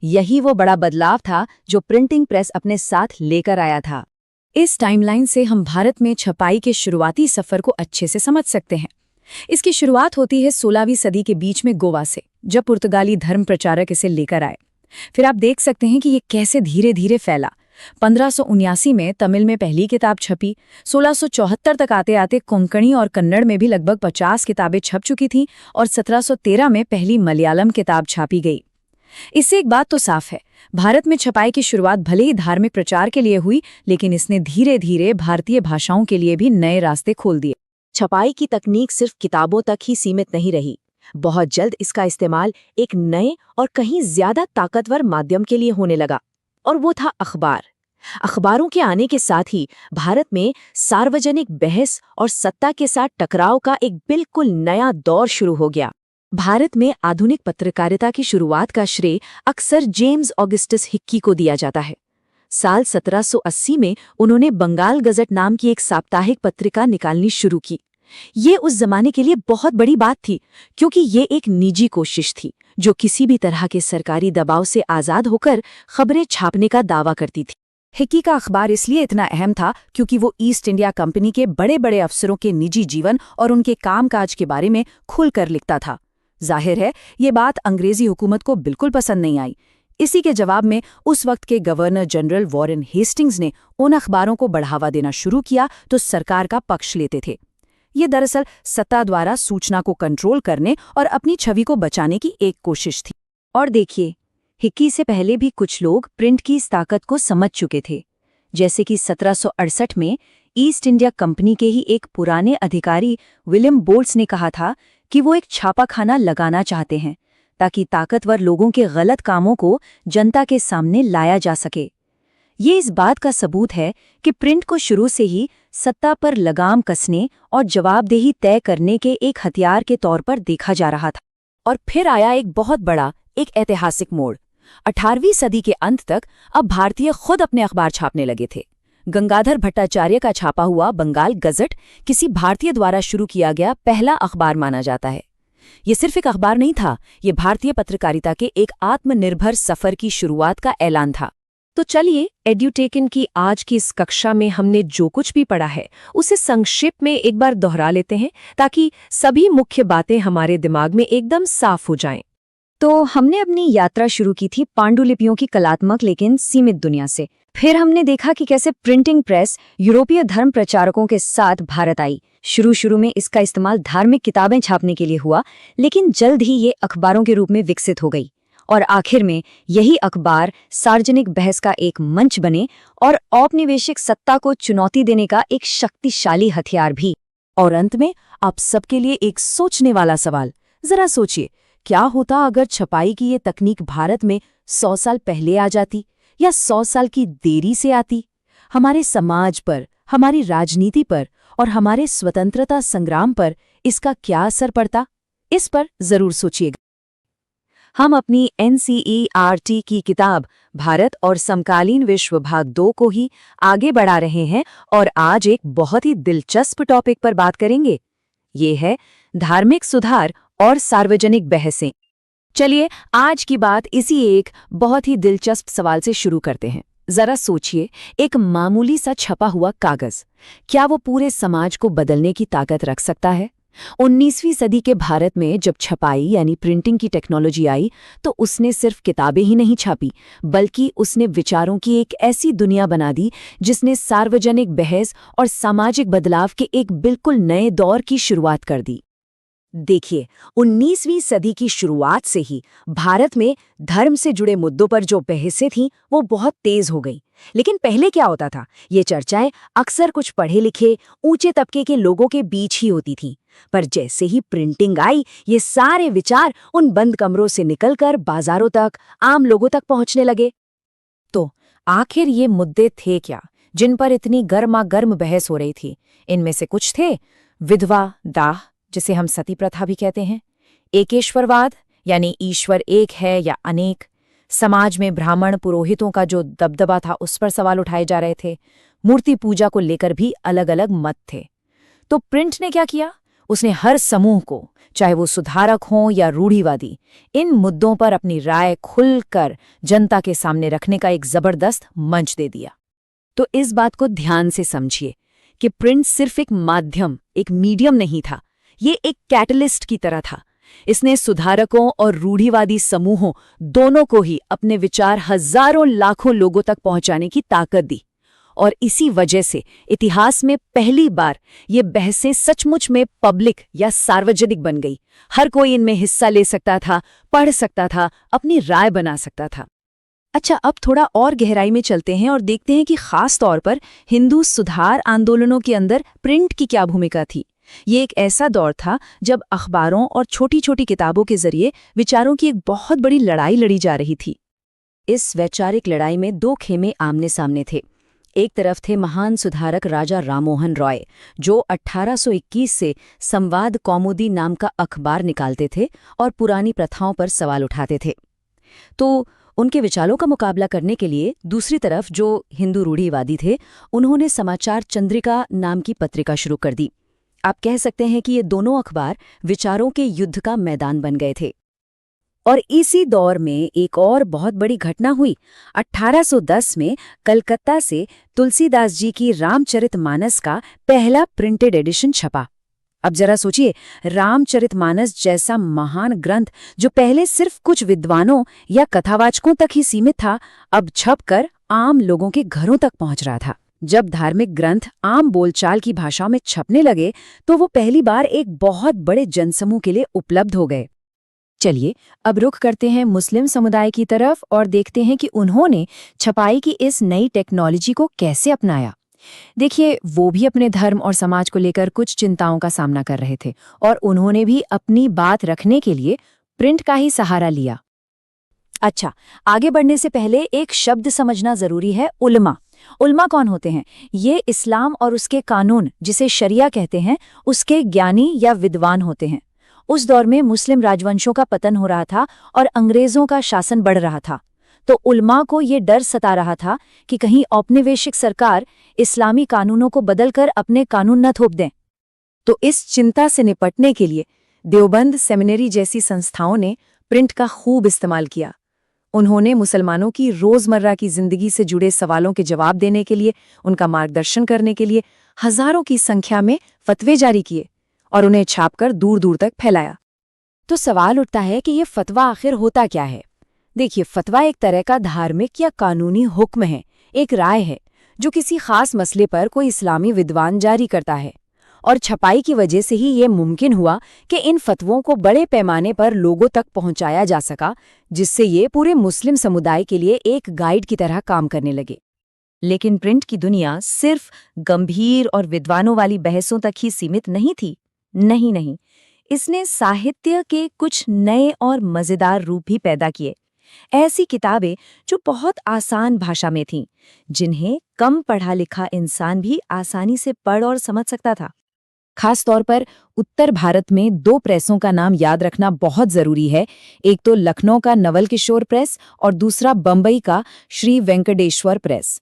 यही वो बड़ा बदलाव था जो प्रिंटिंग प्रेस अपने साथ लेकर आया था। इस टाइमलाइन से हम भारत में छपाई के शुरुआती सफर को अच्छे से समझ सकते हैं। इसकी शुरुआत होती है 16वीं सदी के बीच में गोवा से, जब पुर्तगाली धर्म प्रचारक इसे लेकर आए। फिर आप देख सकते हैं कि ये कैसे धीरे धीरे फैला। 1579 में तमिल में पहली किताब छपी। 1674 तक आते आते कोंकणी और कन्नड़ में भी लगभग 50 किताबें छप चुकी थीं और 1713 में पहली मलयालम किताब छापी गई। इससे एक बात तो साफ है, भारत में छपाई की शुरुआत भले ही धार्मिक प्रचार के लिए हुई, लेकिन इसने धीरे धीरे भारतीय भाषाओं के लिए भी नए रास्ते खोल दिए। छपाई की तकनीक सिर्फ किताबों तक ही सीमित नहीं रही। बहुत जल्द इसका इस्तेमाल एक नए और कहीं ज्यादा ताकतवर माध्यम के लिए होने लगा, और वो था अखबार। अखबारों के आने के साथ ही भारत में सार्वजनिक बहस और सत्ता के साथ टकराव का एक बिल्कुल नया दौर शुरू हो गया। भारत में आधुनिक पत्रकारिता की शुरुआत का श्रेय अक्सर जेम्स ऑगस्टस हिक्की को दिया जाता है। साल 1780 में उन्होंने बंगाल गजट नाम की एक साप्ताहिक पत्रिका निकालनी शुरू की। ये उस जमाने के लिए बहुत बड़ी बात थी, क्योंकि ये एक निजी कोशिश थी जो किसी भी तरह के सरकारी दबाव से आज़ाद होकर खबरें छापने का दावा करती थी। हिक्की का अखबार इसलिए इतना अहम था क्योंकि वो ईस्ट इंडिया कंपनी के बड़े बड़े अफसरों के निजी जीवन और उनके कामकाज के बारे में खुलकर लिखता था। जाहिर है, ये बात अंग्रेजी हुकूमत को बिल्कुल पसंद नहीं आई। इसी के जवाब में उस वक्त के गवर्नर जनरल वॉरेन हेस्टिंग्स ने उन अखबारों को बढ़ावा देना शुरू किया तो सरकार का पक्ष लेते थे। ये दरअसल सत्ता द्वारा सूचना को कंट्रोल करने और अपनी छवि को बचाने की एक कोशिश थी। और देखिए, हिक्की से पहले भी कुछ लोग प्रिंट की इस ताकत को समझ चुके थे। जैसे कि 1768 में ईस्ट इंडिया कंपनी के ही एक पुराने अधिकारी विलियम बोल्ट्स ने कहा था कि वो एक छापाखाना लगाना चाहते हैं ताकि ताकतवर लोगों के गलत कामों को जनता के सामने लाया जा सके। ये इस बात का सबूत है कि प्रिंट को शुरू से ही सत्ता पर लगाम कसने और जवाबदेही तय करने के एक हथियार के तौर पर देखा जा रहा था। और फिर आया एक बहुत बड़ा, एक ऐतिहासिक मोड़। 18वीं सदी के अंत तक अब भारतीय खुद अपने अखबार छापने लगे थे। गंगाधर भट्टाचार्य का छापा हुआ बंगाल गजट किसी भारतीय द्वारा शुरू किया गया पहला अखबार माना जाता है। ये सिर्फ एक अखबार नहीं था, ये भारतीय पत्रकारिता के एक आत्मनिर्भर सफर की शुरुआत का ऐलान था। तो चलिए, एड्यूटेकन की आज की इस कक्षा में हमने जो कुछ भी पढ़ा है उसे संक्षेप में एक बार दोहरा लेते हैं, ताकि सभी मुख्य बातें हमारे दिमाग में एकदम साफ हो जाएं। तो हमने अपनी यात्रा शुरू की थी पांडुलिपियों की कलात्मक लेकिन सीमित दुनिया से। फिर हमने देखा कि कैसे प्रिंटिंग प्रेस यूरोपीय धर्म प्रचारकों के साथ भारत आई। शुरू में इसका इस्तेमाल धार्मिक किताबें छापने के लिए हुआ, लेकिन जल्द ही ये अखबारों के रूप में विकसित हो गई और आखिर में यही अखबार सार्वजनिक बहस का एक मंच बने और औपनिवेशिक सत्ता को चुनौती देने का एक शक्तिशाली हथियार भी। और अंत में आप सबके लिए एक सोचने वाला सवाल। जरा सोचिए, क्या होता अगर छपाई की ये तकनीक भारत में 100 साल पहले आ जाती या 100 साल की देरी से आती? हमारे समाज पर, हमारी राजनीति पर और हमारे स्वतंत्रता संग्राम पर इसका क्या असर पड़ता? इस पर जरूर सोचिएगा। हम अपनी NCERT की किताब भारत और समकालीन विश्व भाग 2 को ही आगे बढ़ा रहे हैं और आज एक बहुत ही दिलचस्प टॉपिक पर बात करेंगे। ये है धार्मिक सुधार और सार्वजनिक बहसें। चलिए, आज की बात इसी एक बहुत ही दिलचस्प सवाल से शुरू करते हैं। जरा सोचिए, एक मामूली सा छपा हुआ कागज, क्या वो पूरे समाज को बदलने की ताकत रख सकता है? 19वीं सदी के भारत में जब छपाई यानी प्रिंटिंग की टेक्नोलॉजी आई, तो उसने सिर्फ किताबें ही नहीं छापी, बल्कि उसने विचारों की एक ऐसी दुनिया बना दी जिसने सार्वजनिक बहस और सामाजिक बदलाव के एक बिल्कुल नए दौर की शुरुआत कर दी। देखिए, 19वीं सदी की शुरुआत से ही भारत में धर्म से जुड़े मुद्दों पर जो बहसें थीं वो बहुत तेज हो गई। लेकिन पहले क्या होता था? ये चर्चाएं अक्सर कुछ पढ़े लिखे ऊंचे तबके के लोगों के बीच ही होती थीं। पर जैसे ही प्रिंटिंग आई, ये सारे विचार उन बंद कमरों से निकलकर बाजारों तक, आम लोगों तक पहुंचने लगे। तो आखिर ये मुद्दे थे क्या जिन पर इतनी गर्मागर्म बहस हो रही थी? इनमें से कुछ थे विधवा दाह, जिसे हम सती प्रथा भी कहते हैं, एकेश्वरवाद यानी ईश्वर एक है या अनेक, समाज में ब्राह्मण पुरोहितों का जो दबदबा था उस पर सवाल उठाए जा रहे थे, मूर्ति पूजा को लेकर भी अलग अलग मत थे। तो प्रिंट ने क्या किया? उसने हर समूह को, चाहे वो सुधारक हों या रूढ़िवादी, इन मुद्दों पर अपनी राय खुलकर जनता के सामने रखने का एक जबरदस्त मंच दे दिया। तो इस बात को ध्यान से समझिए कि प्रिंट सिर्फ एक माध्यम, एक मीडियम नहीं था, ये एक कैटलिस्ट की तरह था। इसने सुधारकों और रूढ़िवादी समूहों दोनों को ही अपने विचार हजारों लाखों लोगों तक पहुंचाने की ताकत दी। और इसी वजह से इतिहास में पहली बार ये बहसें सचमुच में पब्लिक या सार्वजनिक बन गई। हर कोई इनमें हिस्सा ले सकता था, पढ़ सकता था, अपनी राय बना सकता था। अच्छा, अब थोड़ा और गहराई में चलते हैं और देखते हैं कि खास तौर पर हिंदू सुधार आंदोलनों के अंदर प्रिंट की क्या भूमिका थी। ये एक ऐसा दौर था जब अखबारों और छोटी छोटी किताबों के जरिए विचारों की एक बहुत बड़ी लड़ाई लड़ी जा रही थी। इस वैचारिक लड़ाई में दो खेमे आमने सामने थे। एक तरफ थे महान सुधारक राजा राममोहन रॉय, जो 1821 से संवाद कौमुदी नाम का अखबार निकालते थे और पुरानी प्रथाओं पर सवाल उठाते थे। तो उनके विचारों का मुकाबला करने के लिए दूसरी तरफ जो हिंदू रूढ़िवादी थे, उन्होंने समाचार चंद्रिका नाम की पत्रिका शुरू कर दी। आप कह सकते हैं कि ये दोनों अखबार विचारों के युद्ध का मैदान बन गए थे। और इसी दौर में एक और बहुत बड़ी घटना हुई। 1810 में कलकत्ता से तुलसीदास जी की रामचरितमानस का पहला प्रिंटेड एडिशन छपा। अब जरा सोचिए, रामचरितमानस जैसा महान ग्रंथ जो पहले सिर्फ कुछ विद्वानों या कथावाचकों तक ही सीमित था, अब छपकर आम लोगों के घरों तक पहुंच रहा था। जब धार्मिक ग्रंथ आम बोलचाल की भाषा में छपने लगे, तो वो पहली बार एक बहुत बड़े जनसमूह के लिए उपलब्ध हो गए। चलिए, अब रुख करते हैं मुस्लिम समुदाय की तरफ और देखते हैं कि उन्होंने छपाई की इस नई टेक्नोलॉजी को कैसे अपनाया। देखिए, वो भी अपने धर्म और समाज को लेकर कुछ चिंताओं का सामना कर रहे थे और उन्होंने भी अपनी बात रखने के लिए प्रिंट का ही सहारा लिया। अच्छा, आगे बढ़ने से पहले एक शब्द समझना जरूरी है, उलमा। उलमा कौन होते हैं? ये इस्लाम और उसके कानून, जिसे शरिया कहते हैं, उसके ज्ञानी या विद्वान होते हैं। उस दौर में मुस्लिम राजवंशों का पतन हो रहा था और अंग्रेजों का शासन बढ़ रहा था। तो उलमा को ये डर सता रहा था कि कहीं औपनिवेशिक सरकार इस्लामी कानूनों को बदलकर अपने कानून न थोप दें। तो इस चिंता से निपटने के लिए देवबंद सेमिनरी जैसी संस्थाओं ने प्रिंट का खूब इस्तेमाल किया। उन्होंने मुसलमानों की रोजमर्रा की जिंदगी से जुड़े सवालों के जवाब देने के लिए, उनका मार्गदर्शन करने के लिए हजारों की संख्या में फतवे जारी किए और उन्हें छापकर दूर दूर तक फैलाया। तो सवाल उठता है कि ये फतवा आखिर होता क्या है? देखिए, फतवा एक तरह का धार्मिक या कानूनी हुक्म है, एक राय है जो किसी खास मसले पर कोई इस्लामी विद्वान जारी करता है। और छपाई की वजह से ही ये मुमकिन हुआ कि इन फतवों को बड़े पैमाने पर लोगों तक पहुंचाया जा सका, जिससे ये पूरे मुस्लिम समुदाय के लिए एक गाइड की तरह काम करने लगे। लेकिन प्रिंट की दुनिया सिर्फ गंभीर और विद्वानों वाली बहसों तक ही सीमित नहीं थी। नहीं, इसने साहित्य के कुछ नए और मज़ेदार रूप भी पैदा किए। ऐसी किताबें जो बहुत आसान भाषा में थीं, जिन्हें कम पढ़ा लिखा इंसान भी आसानी से पढ़ और समझ सकता था। खास तौर पर उत्तर भारत में 2 प्रेसों का नाम याद रखना बहुत जरूरी है। एक तो लखनऊ का नवल किशोर प्रेस और दूसरा बंबई का श्री वेंकटेश्वर प्रेस।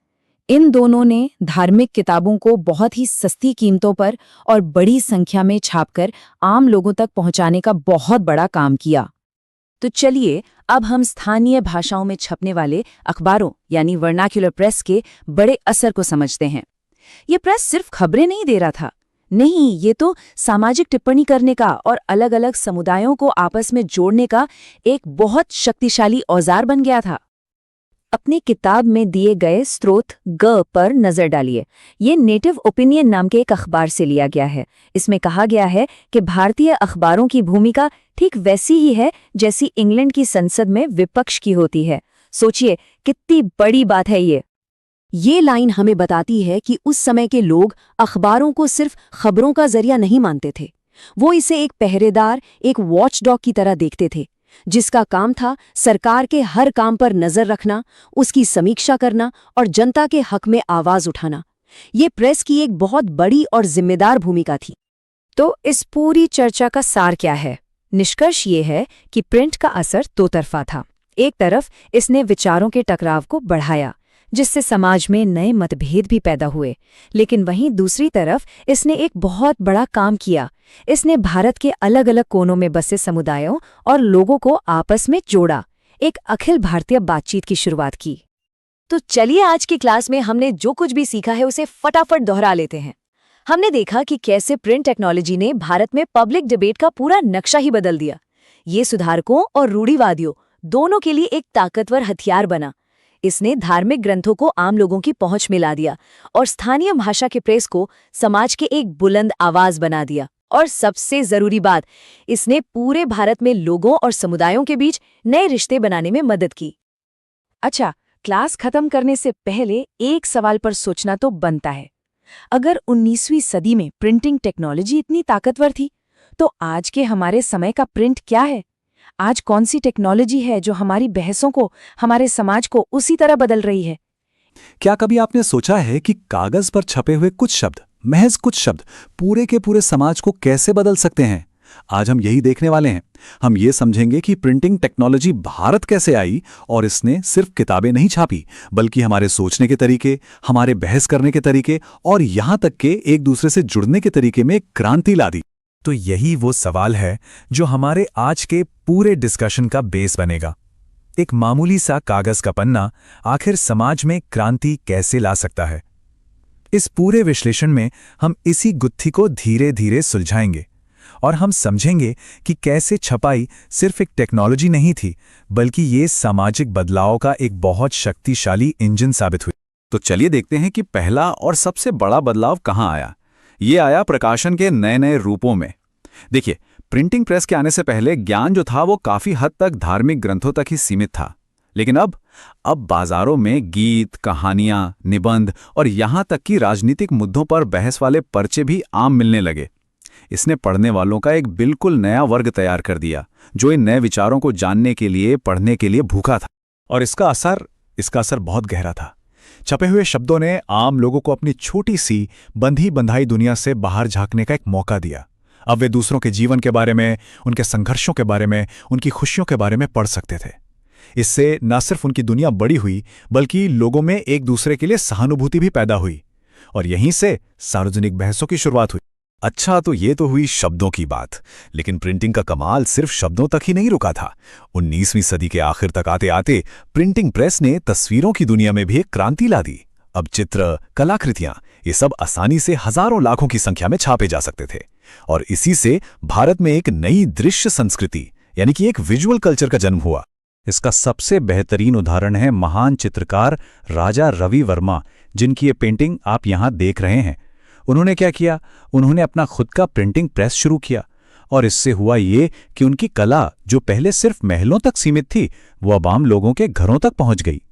इन दोनों ने धार्मिक किताबों को बहुत ही सस्ती कीमतों पर और बड़ी संख्या में छापकर आम लोगों तक पहुंचाने का बहुत बड़ा काम किया। तो चलिए अब हम स्थानीय भाषाओं में छपने वाले अखबारों यानी वर्नाक्युलर प्रेस के बड़े असर को समझते हैं। ये प्रेस सिर्फ खबरें नहीं दे रहा था, नहीं, ये तो सामाजिक टिप्पणी करने का और अलग अलग समुदायों को आपस में जोड़ने का एक बहुत शक्तिशाली औजार बन गया था। अपनी किताब में दिए गए स्रोत ग पर नजर डालिए। ये नेटिव ओपिनियन नाम के एक अखबार से लिया गया है। इसमें कहा गया है कि भारतीय अखबारों की भूमिका ठीक वैसी ही है जैसी इंग्लैंड की संसद में विपक्ष की होती है। सोचिए कितनी बड़ी बात है ये लाइन हमें बताती है कि उस समय के लोग अखबारों को सिर्फ खबरों का जरिया नहीं मानते थे। वो इसे एक पहरेदार, एक वॉचडॉग की तरह देखते थे, जिसका काम था सरकार के हर काम पर नजर रखना, उसकी समीक्षा करना और जनता के हक में आवाज उठाना। ये प्रेस की एक बहुत बड़ी और जिम्मेदार भूमिका थी। तो इस पूरी चर्चा का सार क्या है? निष्कर्ष ये है कि प्रिंट का असर दो तरफा था। एक तरफ इसने विचारों के टकराव को बढ़ाया, जिससे समाज में नए मतभेद भी पैदा हुए, लेकिन वहीं दूसरी तरफ इसने एक बहुत बड़ा काम किया। इसने भारत के अलग अलग कोनों में बसे समुदायों और लोगों को आपस में जोड़ा, एक अखिल भारतीय बातचीत की शुरुआत की। तो चलिए आज की क्लास में हमने जो कुछ भी सीखा है उसे फटाफट दोहरा लेते हैं। हमने देखा कि कैसे प्रिंट टेक्नोलॉजी ने भारत में पब्लिक डिबेट का पूरा नक्शा ही बदल दिया। ये सुधारकों और रूढ़िवादियों दोनों के लिए एक ताकतवर हथियार बना। इसने धार्मिक ग्रंथों को आम लोगों की पहुंच में ला दिया और स्थानीय भाषा के प्रेस को समाज के एक बुलंद आवाज बना दिया। और सबसे जरूरी बात, इसने पूरे भारत में लोगों और समुदायों के बीच नए रिश्ते बनाने में मदद की। अच्छा, क्लास खत्म करने से पहले एक सवाल पर सोचना तो बनता है। अगर 19वीं सदी में प्रिंटिंग टेक्नोलॉजी इतनी ताकतवर थी, तो आज के हमारे समय का प्रिंट क्या है? आज कौन सी टेक्नोलॉजी है जो हमारी बहसों को, हमारे समाज को उसी तरह बदल रही है? क्या कभी आपने सोचा है कि कागज पर छपे हुए कुछ शब्द, महज कुछ शब्द, पूरे के पूरे समाज को कैसे बदल सकते हैं? आज हम यही देखने वाले हैं। हम ये समझेंगे कि प्रिंटिंग टेक्नोलॉजी भारत कैसे आई और इसने सिर्फ किताबें नहीं छापी, बल्कि हमारे सोचने के तरीके, हमारे बहस करने के तरीके और यहाँ तक के एक दूसरे से जुड़ने के तरीके में क्रांति ला दी। तो यही वो सवाल है जो हमारे आज के पूरे डिस्कशन का बेस बनेगा। एक मामूली सा कागज का पन्ना आखिर समाज में क्रांति कैसे ला सकता है? इस पूरे विश्लेषण में हम इसी गुत्थी को धीरे धीरे सुलझाएंगे और हम समझेंगे कि कैसे छपाई सिर्फ एक टेक्नोलॉजी नहीं थी, बल्कि ये सामाजिक बदलाव का एक बहुत शक्तिशाली इंजन साबित हुई। तो चलिए देखते हैं कि पहला और सबसे बड़ा बदलाव कहाँ आया। ये आया प्रकाशन के नए नए रूपों में। देखिए, प्रिंटिंग प्रेस के आने से पहले ज्ञान जो था वो काफी हद तक धार्मिक ग्रंथों तक ही सीमित था, लेकिन अब बाजारों में गीत, कहानियां, निबंध और यहां तक कि राजनीतिक मुद्दों पर बहस वाले पर्चे भी आम मिलने लगे। इसने पढ़ने वालों का एक बिल्कुल नया वर्ग तैयार कर दिया, जो इन नए विचारों को जानने के लिए, पढ़ने के लिए भूखा था। और इसका असर बहुत गहरा था। छपे हुए शब्दों ने आम लोगों को अपनी छोटी सी बंधी बंधाई दुनिया से बाहर झांकने का एक मौका दिया। अब वे दूसरों के जीवन के बारे में, उनके संघर्षों के बारे में, उनकी खुशियों के बारे में पढ़ सकते थे। इससे न सिर्फ उनकी दुनिया बड़ी हुई, बल्कि लोगों में एक दूसरे के लिए सहानुभूति भी पैदा हुई, और यहीं से सार्वजनिक बहसों की शुरुआत हुई। अच्छा, तो ये तो हुई शब्दों की बात, लेकिन प्रिंटिंग का कमाल सिर्फ शब्दों तक ही नहीं रुका था। 19वीं सदी के आखिर तक आते आते प्रिंटिंग प्रेस ने तस्वीरों की दुनिया में भी एक क्रांति ला दी। अब चित्र, कलाकृतियां, ये सब आसानी से हजारों लाखों की संख्या में छापे जा सकते थे, और इसी से भारत में एक नई दृश्य संस्कृति यानी कि एक विजुअल कल्चर का जन्म हुआ। इसका सबसे बेहतरीन उदाहरण है महान चित्रकार राजा रवि वर्मा, जिनकी ये पेंटिंग आप यहां देख रहे हैं। उन्होंने क्या किया? उन्होंने अपना खुद का प्रिंटिंग प्रेस शुरू किया, और इससे हुआ ये कि उनकी कला, जो पहले सिर्फ महलों तक सीमित थी, वो अब आम लोगों के घरों तक पहुंच गई।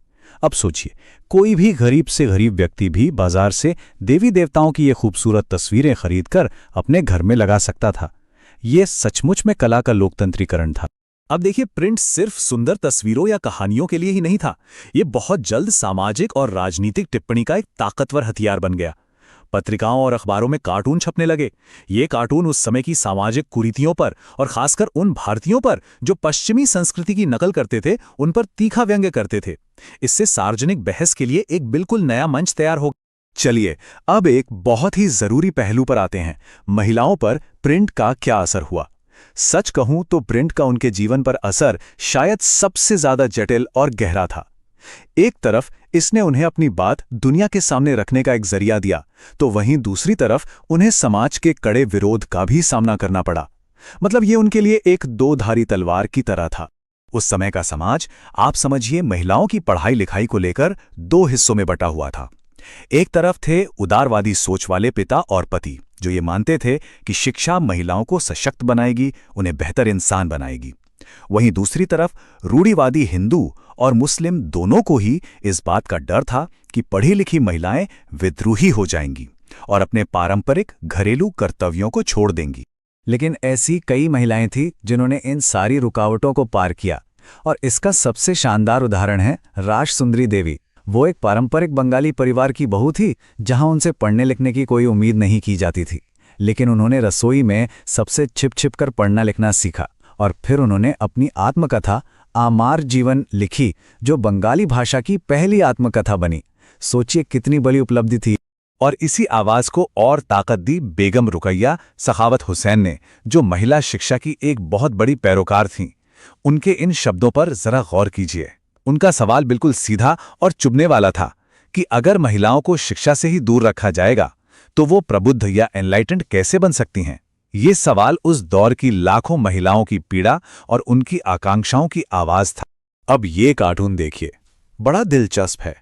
अब सोचिए, कोई भी गरीब से गरीब व्यक्ति भी बाजार से देवी देवताओं की ये खूबसूरत तस्वीरें खरीदकर अपने घर में लगा सकता था। ये सचमुच में कला का लोकतंत्रीकरण था। अब देखिए, प्रिंट सिर्फ सुंदर तस्वीरों या कहानियों के लिए ही नहीं था, ये बहुत जल्द सामाजिक और राजनीतिक टिप्पणी का एक ताकतवर हथियार बन गया। पत्रिकाओं और अखबारों में कार्टून छपने लगे। ये कार्टून उस समय की सामाजिक कुरीतियों पर, और खासकर उन भारतीयों पर जो पश्चिमी संस्कृति की नकल करते थे, उन पर तीखा व्यंग्य करते थे। इससे सार्वजनिक बहस के लिए एक बिल्कुल नया मंच तैयार हो। चलिए, अब एक बहुत ही जरूरी पहलू पर आते हैं, महिलाओं पर प्रिंट का क्या असर हुआ। सच कहूं तो प्रिंट का उनके जीवन पर असर शायद सबसे ज्यादा जटिल और गहरा था। एक तरफ इसने उन्हें अपनी बात दुनिया के सामने रखने का एक जरिया दिया, तो वहीं दूसरी तरफ उन्हें समाज के कड़े विरोध का भी सामना करना पड़ा। मतलब ये उनके लिए एक दो-धारी तलवार की तरह था। उस समय का समाज, आप समझिए, महिलाओं की पढ़ाई लिखाई को लेकर दो हिस्सों में बटा हुआ था। एक तरफ थे उदारवादी सोच वाले पिता और पति, जो ये मानते थे कि शिक्षा महिलाओं को सशक्त बनाएगी, उन्हें बेहतर इंसान बनाएगी। वहीं दूसरी तरफ रूढ़िवादी हिंदू और मुस्लिम दोनों को ही इस बात का डर था कि पढ़ी लिखी महिलाएं विद्रोही हो जाएंगी और अपने पारंपरिक घरेलू कर्तव्यों को छोड़ देंगी। लेकिन ऐसी कई महिलाएं थीं जिन्होंने इन सारी रुकावटों को पार किया, और इसका सबसे शानदार उदाहरण है राजसुंदरी देवी। वो एक पारंपरिक बंगाली परिवार की बहू थी, जहां उनसे पढ़ने लिखने की कोई उम्मीद नहीं की जाती थी, लेकिन उन्होंने रसोई में सबसे छिप-छिप कर पढ़ना लिखना सीखा, और फिर उन्होंने अपनी आत्मकथा आमार जीवन लिखी, जो बंगाली भाषा की पहली आत्मकथा बनी। सोचिए कितनी बड़ी उपलब्धि थी। और इसी आवाज को और ताकत दी बेगम रुकैया सखावत हुसैन ने, जो महिला शिक्षा की एक बहुत बड़ी पैरोकार थीं। उनके इन शब्दों पर जरा गौर कीजिए। उनका सवाल बिल्कुल सीधा और चुभने वाला था कि अगर महिलाओं को शिक्षा से ही दूर रखा जाएगा, तो वो प्रबुद्ध या एनलाइटेंड कैसे बन सकती हैं? ये सवाल उस दौर की लाखों महिलाओं की पीड़ा और उनकी आकांक्षाओं की आवाज था। अब ये कार्टून देखिए, बड़ा दिलचस्प है।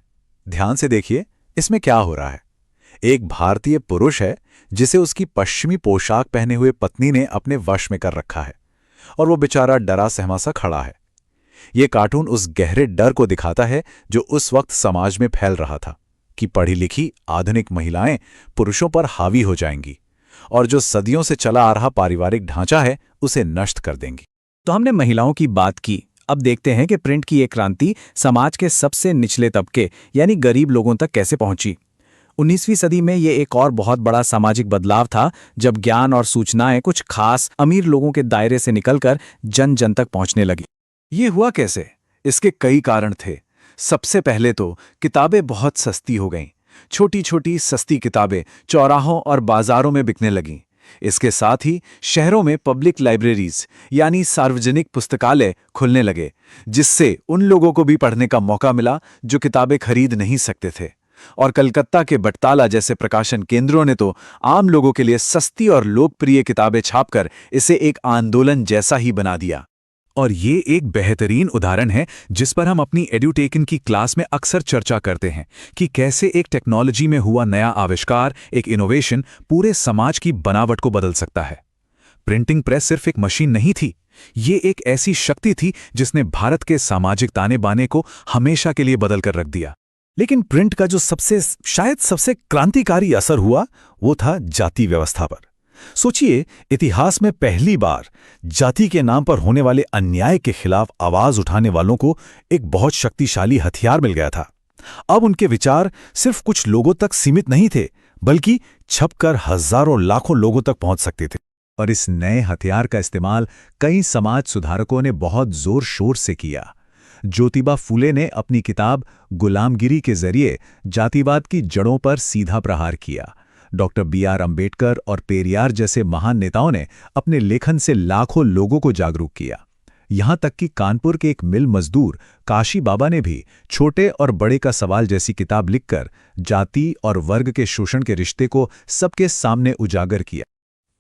ध्यान से देखिए, इसमें क्या हो रहा है। एक भारतीय पुरुष है जिसे उसकी पश्चिमी पोशाक पहने हुए पत्नी ने अपने वश में कर रखा है, और वो बेचारा डरा सहमा सा खड़ा है। ये कार्टून उस गहरे डर को दिखाता है जो उस वक्त समाज में फैल रहा था कि पढ़ी लिखी आधुनिक महिलाएं पुरुषों पर हावी हो जाएंगी और जो सदियों से चला आ रहा पारिवारिक ढांचा है उसे नष्ट कर देंगी। तो हमने महिलाओं की बात की, अब देखते हैं कि प्रिंट की ये क्रांति समाज के सबसे निचले तबके यानी गरीब लोगों तक कैसे पहुंची। 19वीं सदी में ये एक और बहुत बड़ा सामाजिक बदलाव था, जब ज्ञान और सूचनाएं कुछ खास अमीर लोगों के दायरे से निकलकर जन जन तक पहुंचने लगी। ये हुआ कैसे? इसके कई कारण थे। सबसे पहले तो किताबें बहुत सस्ती हो गईं। छोटी छोटी सस्ती किताबें चौराहों और बाजारों में बिकने लगीं। इसके साथ ही शहरों में पब्लिक लाइब्रेरीज यानी सार्वजनिक पुस्तकालय खुलने लगे, जिससे उन लोगों को भी पढ़ने का मौका मिला जो किताबें खरीद नहीं सकते थे। और कलकत्ता के बटताला जैसे प्रकाशन केंद्रों ने तो आम लोगों के लिए सस्ती और लोकप्रिय किताबें छापकर इसे एक आंदोलन जैसा ही बना दिया। और ये एक बेहतरीन उदाहरण है जिस पर हम अपनी एडुटेकन की क्लास में अक्सर चर्चा करते हैं कि कैसे एक टेक्नोलॉजी में हुआ नया आविष्कार, एक इनोवेशन पूरे समाज की बनावट को बदल सकता है। प्रिंटिंग प्रेस सिर्फ एक मशीन नहीं थी, ये एक ऐसी शक्ति थी जिसने भारत के सामाजिक ताने बाने को हमेशा के लिए बदल कर रख दिया। लेकिन प्रिंट का जो शायद सबसे क्रांतिकारी असर हुआ वो था जाति व्यवस्था पर। सोचिए, इतिहास में पहली बार जाति के नाम पर होने वाले अन्याय के खिलाफ आवाज उठाने वालों को एक बहुत शक्तिशाली हथियार मिल गया था। अब उनके विचार सिर्फ कुछ लोगों तक सीमित नहीं थे, बल्कि छपकर हजारों लाखों लोगों तक पहुंच सकते थे। और इस नए हथियार का इस्तेमाल कई समाज सुधारकों ने बहुत जोर शोर से किया। ज्योतिबा फूले ने अपनी किताब गुलामगिरी के जरिए जातिवाद की जड़ों पर सीधा प्रहार किया। Doctor B.R. अम्बेडकर और पेरियार जैसे महान नेताओं ने अपने लेखन से लाखों लोगों को जागरूक किया। यहां तक कि कानपुर के एक मिल मजदूर काशी बाबा ने भी छोटे और बड़े का सवाल जैसी किताब लिखकर जाति और वर्ग के शोषण के रिश्ते को सबके सामने उजागर किया।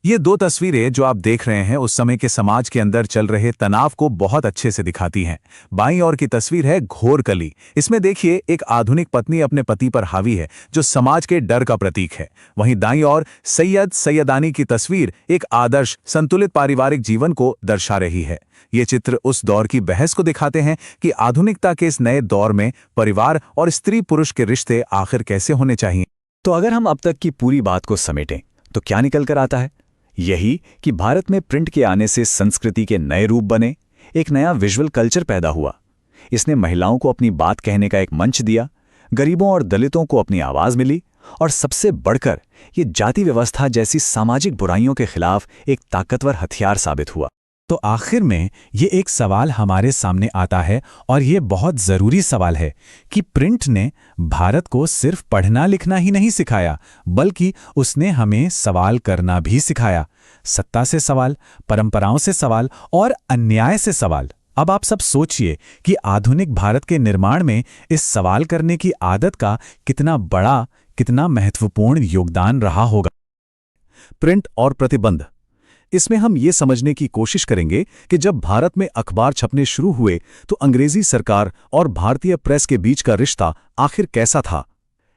ये दो तस्वीरें जो आप देख रहे हैं उस समय के समाज के अंदर चल रहे तनाव को बहुत अच्छे से दिखाती हैं। बाईं ओर की तस्वीर है घोर कली। इसमें देखिए एक आधुनिक पत्नी अपने पति पर हावी है जो समाज के डर का प्रतीक है। वहीं दाईं ओर सैयद सैयदानी की तस्वीर एक आदर्श संतुलित पारिवारिक जीवन को दर्शा रही है। ये चित्र उस दौर की बहस को दिखाते हैं कि आधुनिकता के इस नए दौर में परिवार और स्त्री पुरुष के रिश्ते आखिर कैसे होने चाहिए। तो अगर हम अब तक की पूरी बात को समेटें तो क्या निकल कर आता है? यही कि भारत में प्रिंट के आने से संस्कृति के नए रूप बने, एक नया विजुअल कल्चर पैदा हुआ। इसने महिलाओं को अपनी बात कहने का एक मंच दिया, गरीबों और दलितों को अपनी आवाज मिली, और सबसे बढ़कर ये जाति व्यवस्था जैसी सामाजिक बुराइयों के खिलाफ एक ताकतवर हथियार साबित हुआ। तो आखिर में ये एक सवाल हमारे सामने आता है और ये बहुत ज़रूरी सवाल है कि प्रिंट ने भारत को सिर्फ पढ़ना लिखना ही नहीं सिखाया, बल्कि उसने हमें सवाल करना भी सिखाया। सत्ता से सवाल, परंपराओं से सवाल और अन्याय से सवाल। अब आप सब सोचिए कि आधुनिक भारत के निर्माण में इस सवाल करने की आदत का कितना बड़ा, कितना महत्वपूर्ण योगदान रहा होगा। प्रिंट और प्रतिबंध, इसमें हम ये समझने की कोशिश करेंगे कि जब भारत में अखबार छपने शुरू हुए तो अंग्रेजी सरकार और भारतीय प्रेस के बीच का रिश्ता आखिर कैसा था।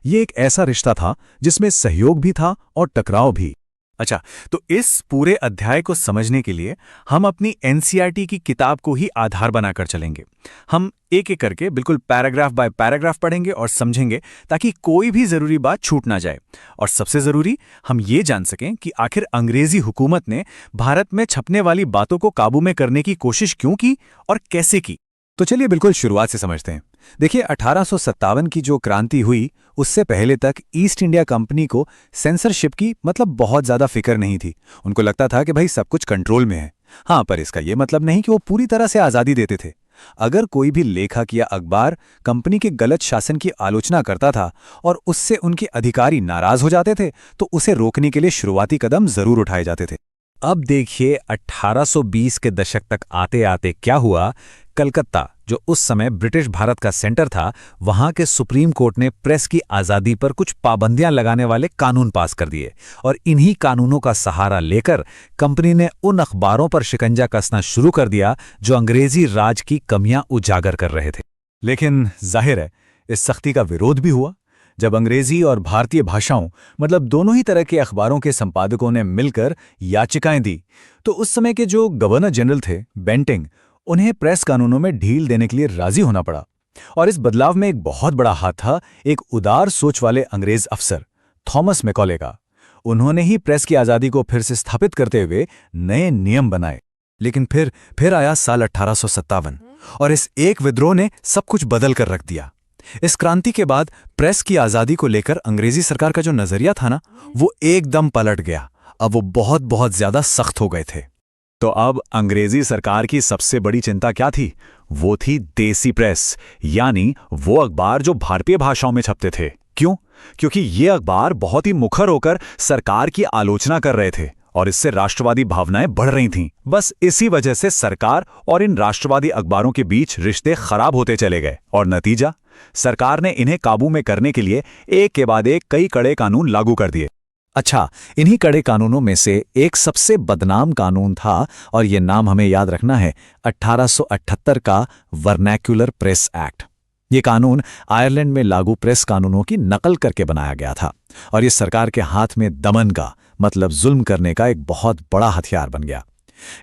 ये एक ऐसा रिश्ता था जिसमें सहयोग भी था और टकराव भी। अच्छा, तो इस पूरे अध्याय को समझने के लिए हम अपनी एनसीईआरटी की किताब को ही आधार बनाकर चलेंगे। हम एक एक करके बिल्कुल पैराग्राफ बाय पैराग्राफ पढ़ेंगे और समझेंगे ताकि कोई भी जरूरी बात छूट ना जाए। और सबसे जरूरी हम ये जान सकें कि आखिर अंग्रेजी हुकूमत ने भारत में छपने वाली बातों को काबू में करने की कोशिश क्यों की और कैसे की। तो चलिए बिल्कुल शुरुआत से समझते हैं। देखिए 1857 की जो क्रांति हुई उससे पहले तक ईस्ट इंडिया कंपनी को सेंसरशिप की मतलब बहुत ज्यादा फिक्र नहीं थी। उनको लगता था कि भाई सब कुछ कंट्रोल में है। हाँ, पर इसका ये मतलब नहीं कि वो पूरी तरह से आज़ादी देते थे। अगर कोई भी लेखक या अखबार कंपनी के गलत शासन की आलोचना करता था और उससे उनके अधिकारी नाराज हो जाते थे तो उसे रोकने के लिए शुरुआती कदम जरूर उठाए जाते थे। अब देखिए 1820 के दशक तक आते आते क्या हुआ। कलकत्ता, जो उस समय ब्रिटिश भारत का सेंटर था, वहां के सुप्रीम कोर्ट ने प्रेस की आज़ादी पर कुछ पाबंदियां लगाने वाले कानून पास कर दिए और इन्हीं कानूनों का सहारा लेकर कंपनी ने उन अखबारों पर शिकंजा कसना शुरू कर दिया जो अंग्रेजी राज की कमियां उजागर कर रहे थे। लेकिन जाहिर है इस सख्ती का विरोध भी हुआ। जब अंग्रेजी और भारतीय भाषाओं मतलब दोनों ही तरह के अखबारों के संपादकों ने मिलकर याचिकाएं दी तो उस समय के जो गवर्नर जनरल थे बेंटिंग, उन्हें प्रेस कानूनों में ढील देने के लिए राजी होना पड़ा। और इस बदलाव में एक बहुत बड़ा हाथ था एक उदार सोच वाले अंग्रेज अफसर थॉमस मैकॉले का। उन्होंने ही प्रेस की आज़ादी को फिर से स्थापित करते हुए नए नियम बनाए। लेकिन फिर आया साल 1857 और इस एक विद्रोह ने सब कुछ बदल कर रख दिया। इस क्रांति के बाद प्रेस की आज़ादी को लेकर अंग्रेजी सरकार का जो नजरिया था ना, वो एकदम पलट गया। अब वो बहुत ज्यादा सख्त हो गए थे। तो अब अंग्रेजी सरकार की सबसे बड़ी चिंता क्या थी? वो थी देसी प्रेस, यानी वो अखबार जो भारतीय भाषाओं में छपते थे। क्यों? क्योंकि ये अखबार बहुत ही मुखर होकर सरकार की आलोचना कर रहे थे और इससे राष्ट्रवादी भावनाएं बढ़ रही थीं। बस इसी वजह से सरकार और इन राष्ट्रवादी अखबारों के बीच रिश्ते खराब होते चले गए और नतीजा, सरकार ने इन्हें काबू में करने के लिए एक के बाद एक कई कड़े कानून लागू कर दिए। अच्छा, इन्हीं कड़े कानूनों में से एक सबसे बदनाम कानून था और ये नाम हमें याद रखना है, 1878 का वर्नैक्युलर प्रेस एक्ट। ये कानून आयरलैंड में लागू प्रेस कानूनों की नकल करके बनाया गया था और ये सरकार के हाथ में दमन का मतलब जुल्म करने का एक बहुत बड़ा हथियार बन गया।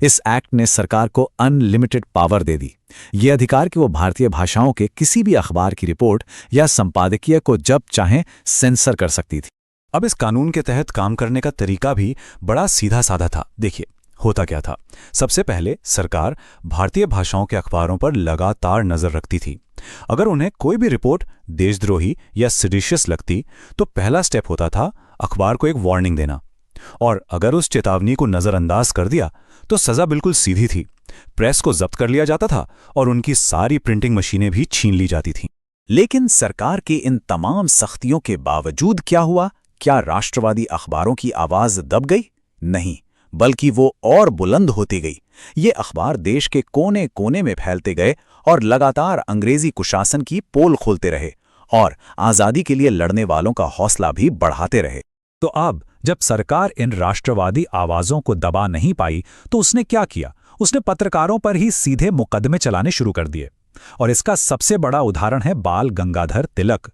इस एक्ट ने सरकार को अनलिमिटेड पावर दे दी, ये अधिकार कि वो भारतीय भाषाओं के किसी भी अखबार की रिपोर्ट या संपादकीय को जब चाहें सेंसर कर सकती थी। अब इस कानून के तहत काम करने का तरीका भी बड़ा सीधा साधा था। देखिए होता क्या था। सबसे पहले सरकार भारतीय भाषाओं के अखबारों पर लगातार नजर रखती थी। अगर उन्हें कोई भी रिपोर्ट देशद्रोही या सेडिशियस लगती तो पहला स्टेप होता था अखबार को एक वार्निंग देना। और अगर उस चेतावनी को नजरअंदाज कर दिया तो सजा बिल्कुल सीधी थी। प्रेस को जब्त कर लिया जाता था और उनकी सारी प्रिंटिंग मशीनें भी छीन ली जाती थीं। लेकिन सरकार की इन तमाम सख्तियों के बावजूद क्या हुआ? क्या राष्ट्रवादी अखबारों की आवाज दब गई? नहीं, बल्कि वो और बुलंद होती गई। ये अखबार देश के कोने कोने में फैलते गए और लगातार अंग्रेजी कुशासन की पोल खोलते रहे और आज़ादी के लिए लड़ने वालों का हौसला भी बढ़ाते रहे। तो अब जब सरकार इन राष्ट्रवादी आवाजों को दबा नहीं पाई तो उसने क्या किया? उसने पत्रकारों पर ही सीधे मुकदमे चलाने शुरू कर दिए। और इसका सबसे बड़ा उदाहरण है बाल गंगाधर तिलक।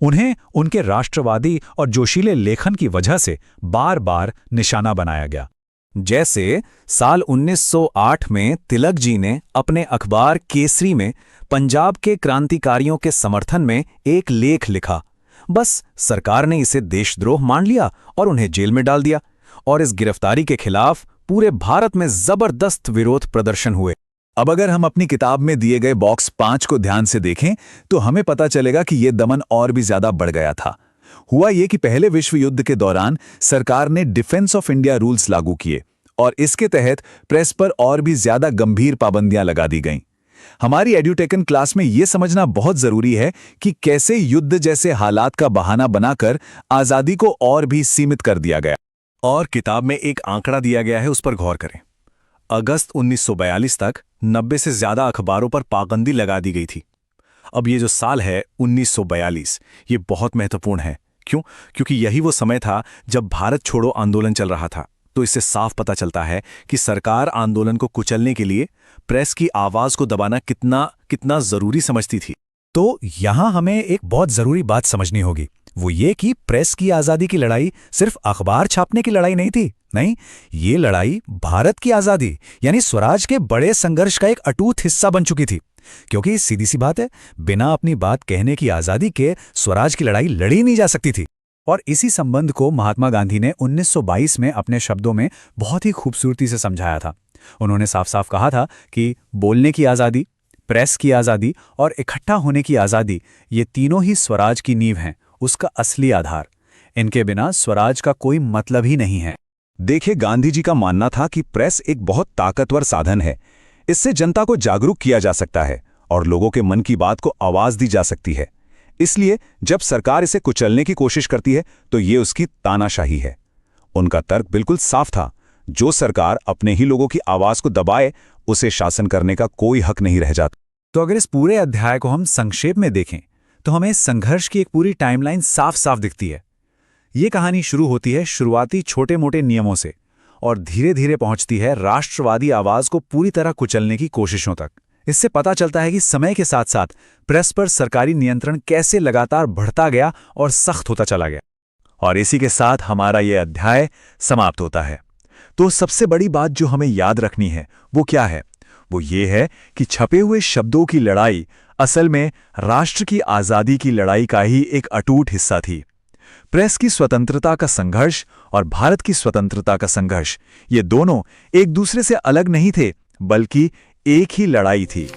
उन्हें उनके राष्ट्रवादी और जोशीले लेखन की वजह से बार बार निशाना बनाया गया। जैसे साल 1908 में तिलक जी ने अपने अखबार केसरी में पंजाब के क्रांतिकारियों के समर्थन में एक लेख लिखा। बस सरकार ने इसे देशद्रोह मान लिया और उन्हें जेल में डाल दिया, और इस गिरफ्तारी के खिलाफ पूरे भारत में जबरदस्त विरोध प्रदर्शन हुए। अब अगर हम अपनी किताब में दिए गए बॉक्स 5 को ध्यान से देखें तो हमें पता चलेगा कि यह दमन और भी ज्यादा बढ़ गया था। हुआ ये कि पहले विश्व युद्ध के दौरान सरकार ने डिफेंस ऑफ इंडिया रूल्स लागू किए और इसके तहत प्रेस पर और भी ज्यादा गंभीर पाबंदियां लगा दी गईं। हमारी एड्यूटेकन क्लास में यह समझना बहुत जरूरी है कि कैसे युद्ध जैसे हालात का बहाना बनाकर आजादी को और भी सीमित कर दिया गया। और किताब में एक आंकड़ा दिया गया है, उस पर गौर करें। अगस्त 1942 तक 90 से ज्यादा अखबारों पर पाबंदी लगा दी गई थी। अब ये जो साल है 1942, ये बहुत महत्वपूर्ण है। क्यों? क्योंकि यही वो समय था जब भारत छोड़ो आंदोलन चल रहा था। तो इससे साफ पता चलता है कि सरकार आंदोलन को कुचलने के लिए प्रेस की आवाज को दबाना कितना जरूरी समझती थी। तो यहां हमें एक बहुत जरूरी बात समझनी होगी, वो ये कि प्रेस की आजादी की लड़ाई सिर्फ अखबार छापने की लड़ाई नहीं थी। नहीं, ये लड़ाई भारत की आजादी यानी स्वराज के बड़े संघर्ष का एक अटूट हिस्सा बन चुकी थी। क्योंकि सीधी सी बात है, बिना अपनी बात कहने की आजादी के स्वराज की लड़ाई लड़ी नहीं जा सकती थी। और इसी संबंध को महात्मा गांधी ने 1922 में अपने शब्दों में बहुत ही खूबसूरती से समझाया था। उन्होंने साफ साफ कहा था कि बोलने की आज़ादी, प्रेस की आज़ादी और इकट्ठा होने की आज़ादी, ये तीनों ही स्वराज की नींव हैं, उसका असली आधार। इनके बिना स्वराज का कोई मतलब ही नहीं है। देखिए, गांधी जी का मानना था कि प्रेस एक बहुत ताकतवर साधन है। इससे जनता को जागरूक किया जा सकता है और लोगों के मन की बात को आवाज दी जा सकती है। इसलिए जब सरकार इसे कुचलने की कोशिश करती है तो ये उसकी तानाशाही है। उनका तर्क बिल्कुल साफ था, जो सरकार अपने ही लोगों की आवाज को दबाए उसे शासन करने का कोई हक नहीं रह जाता। तो अगर इस पूरे अध्याय को हम संक्षेप में देखें तो हमें संघर्ष की एक पूरी टाइमलाइन साफ साफ दिखती है। ये कहानी शुरू होती है शुरुआती छोटे मोटे नियमों से और धीरे धीरे पहुंचती है राष्ट्रवादी आवाज को पूरी तरह कुचलने की कोशिशों तक। इससे पता चलता है कि समय के साथ साथ प्रेस पर सरकारी नियंत्रण कैसे लगातार बढ़ता गया और सख्त होता चला गया। और इसी के साथ हमारा ये अध्याय समाप्त होता है। तो सबसे बड़ी बात जो हमें याद रखनी है वो क्या है? वो ये है कि छपे हुए शब्दों की लड़ाई असल में राष्ट्र की आज़ादी की लड़ाई का ही एक अटूट हिस्सा थी। प्रेस की स्वतंत्रता का संघर्ष और भारत की स्वतंत्रता का संघर्ष, ये दोनों एक दूसरे से अलग नहीं थे, बल्कि एक ही लड़ाई थी।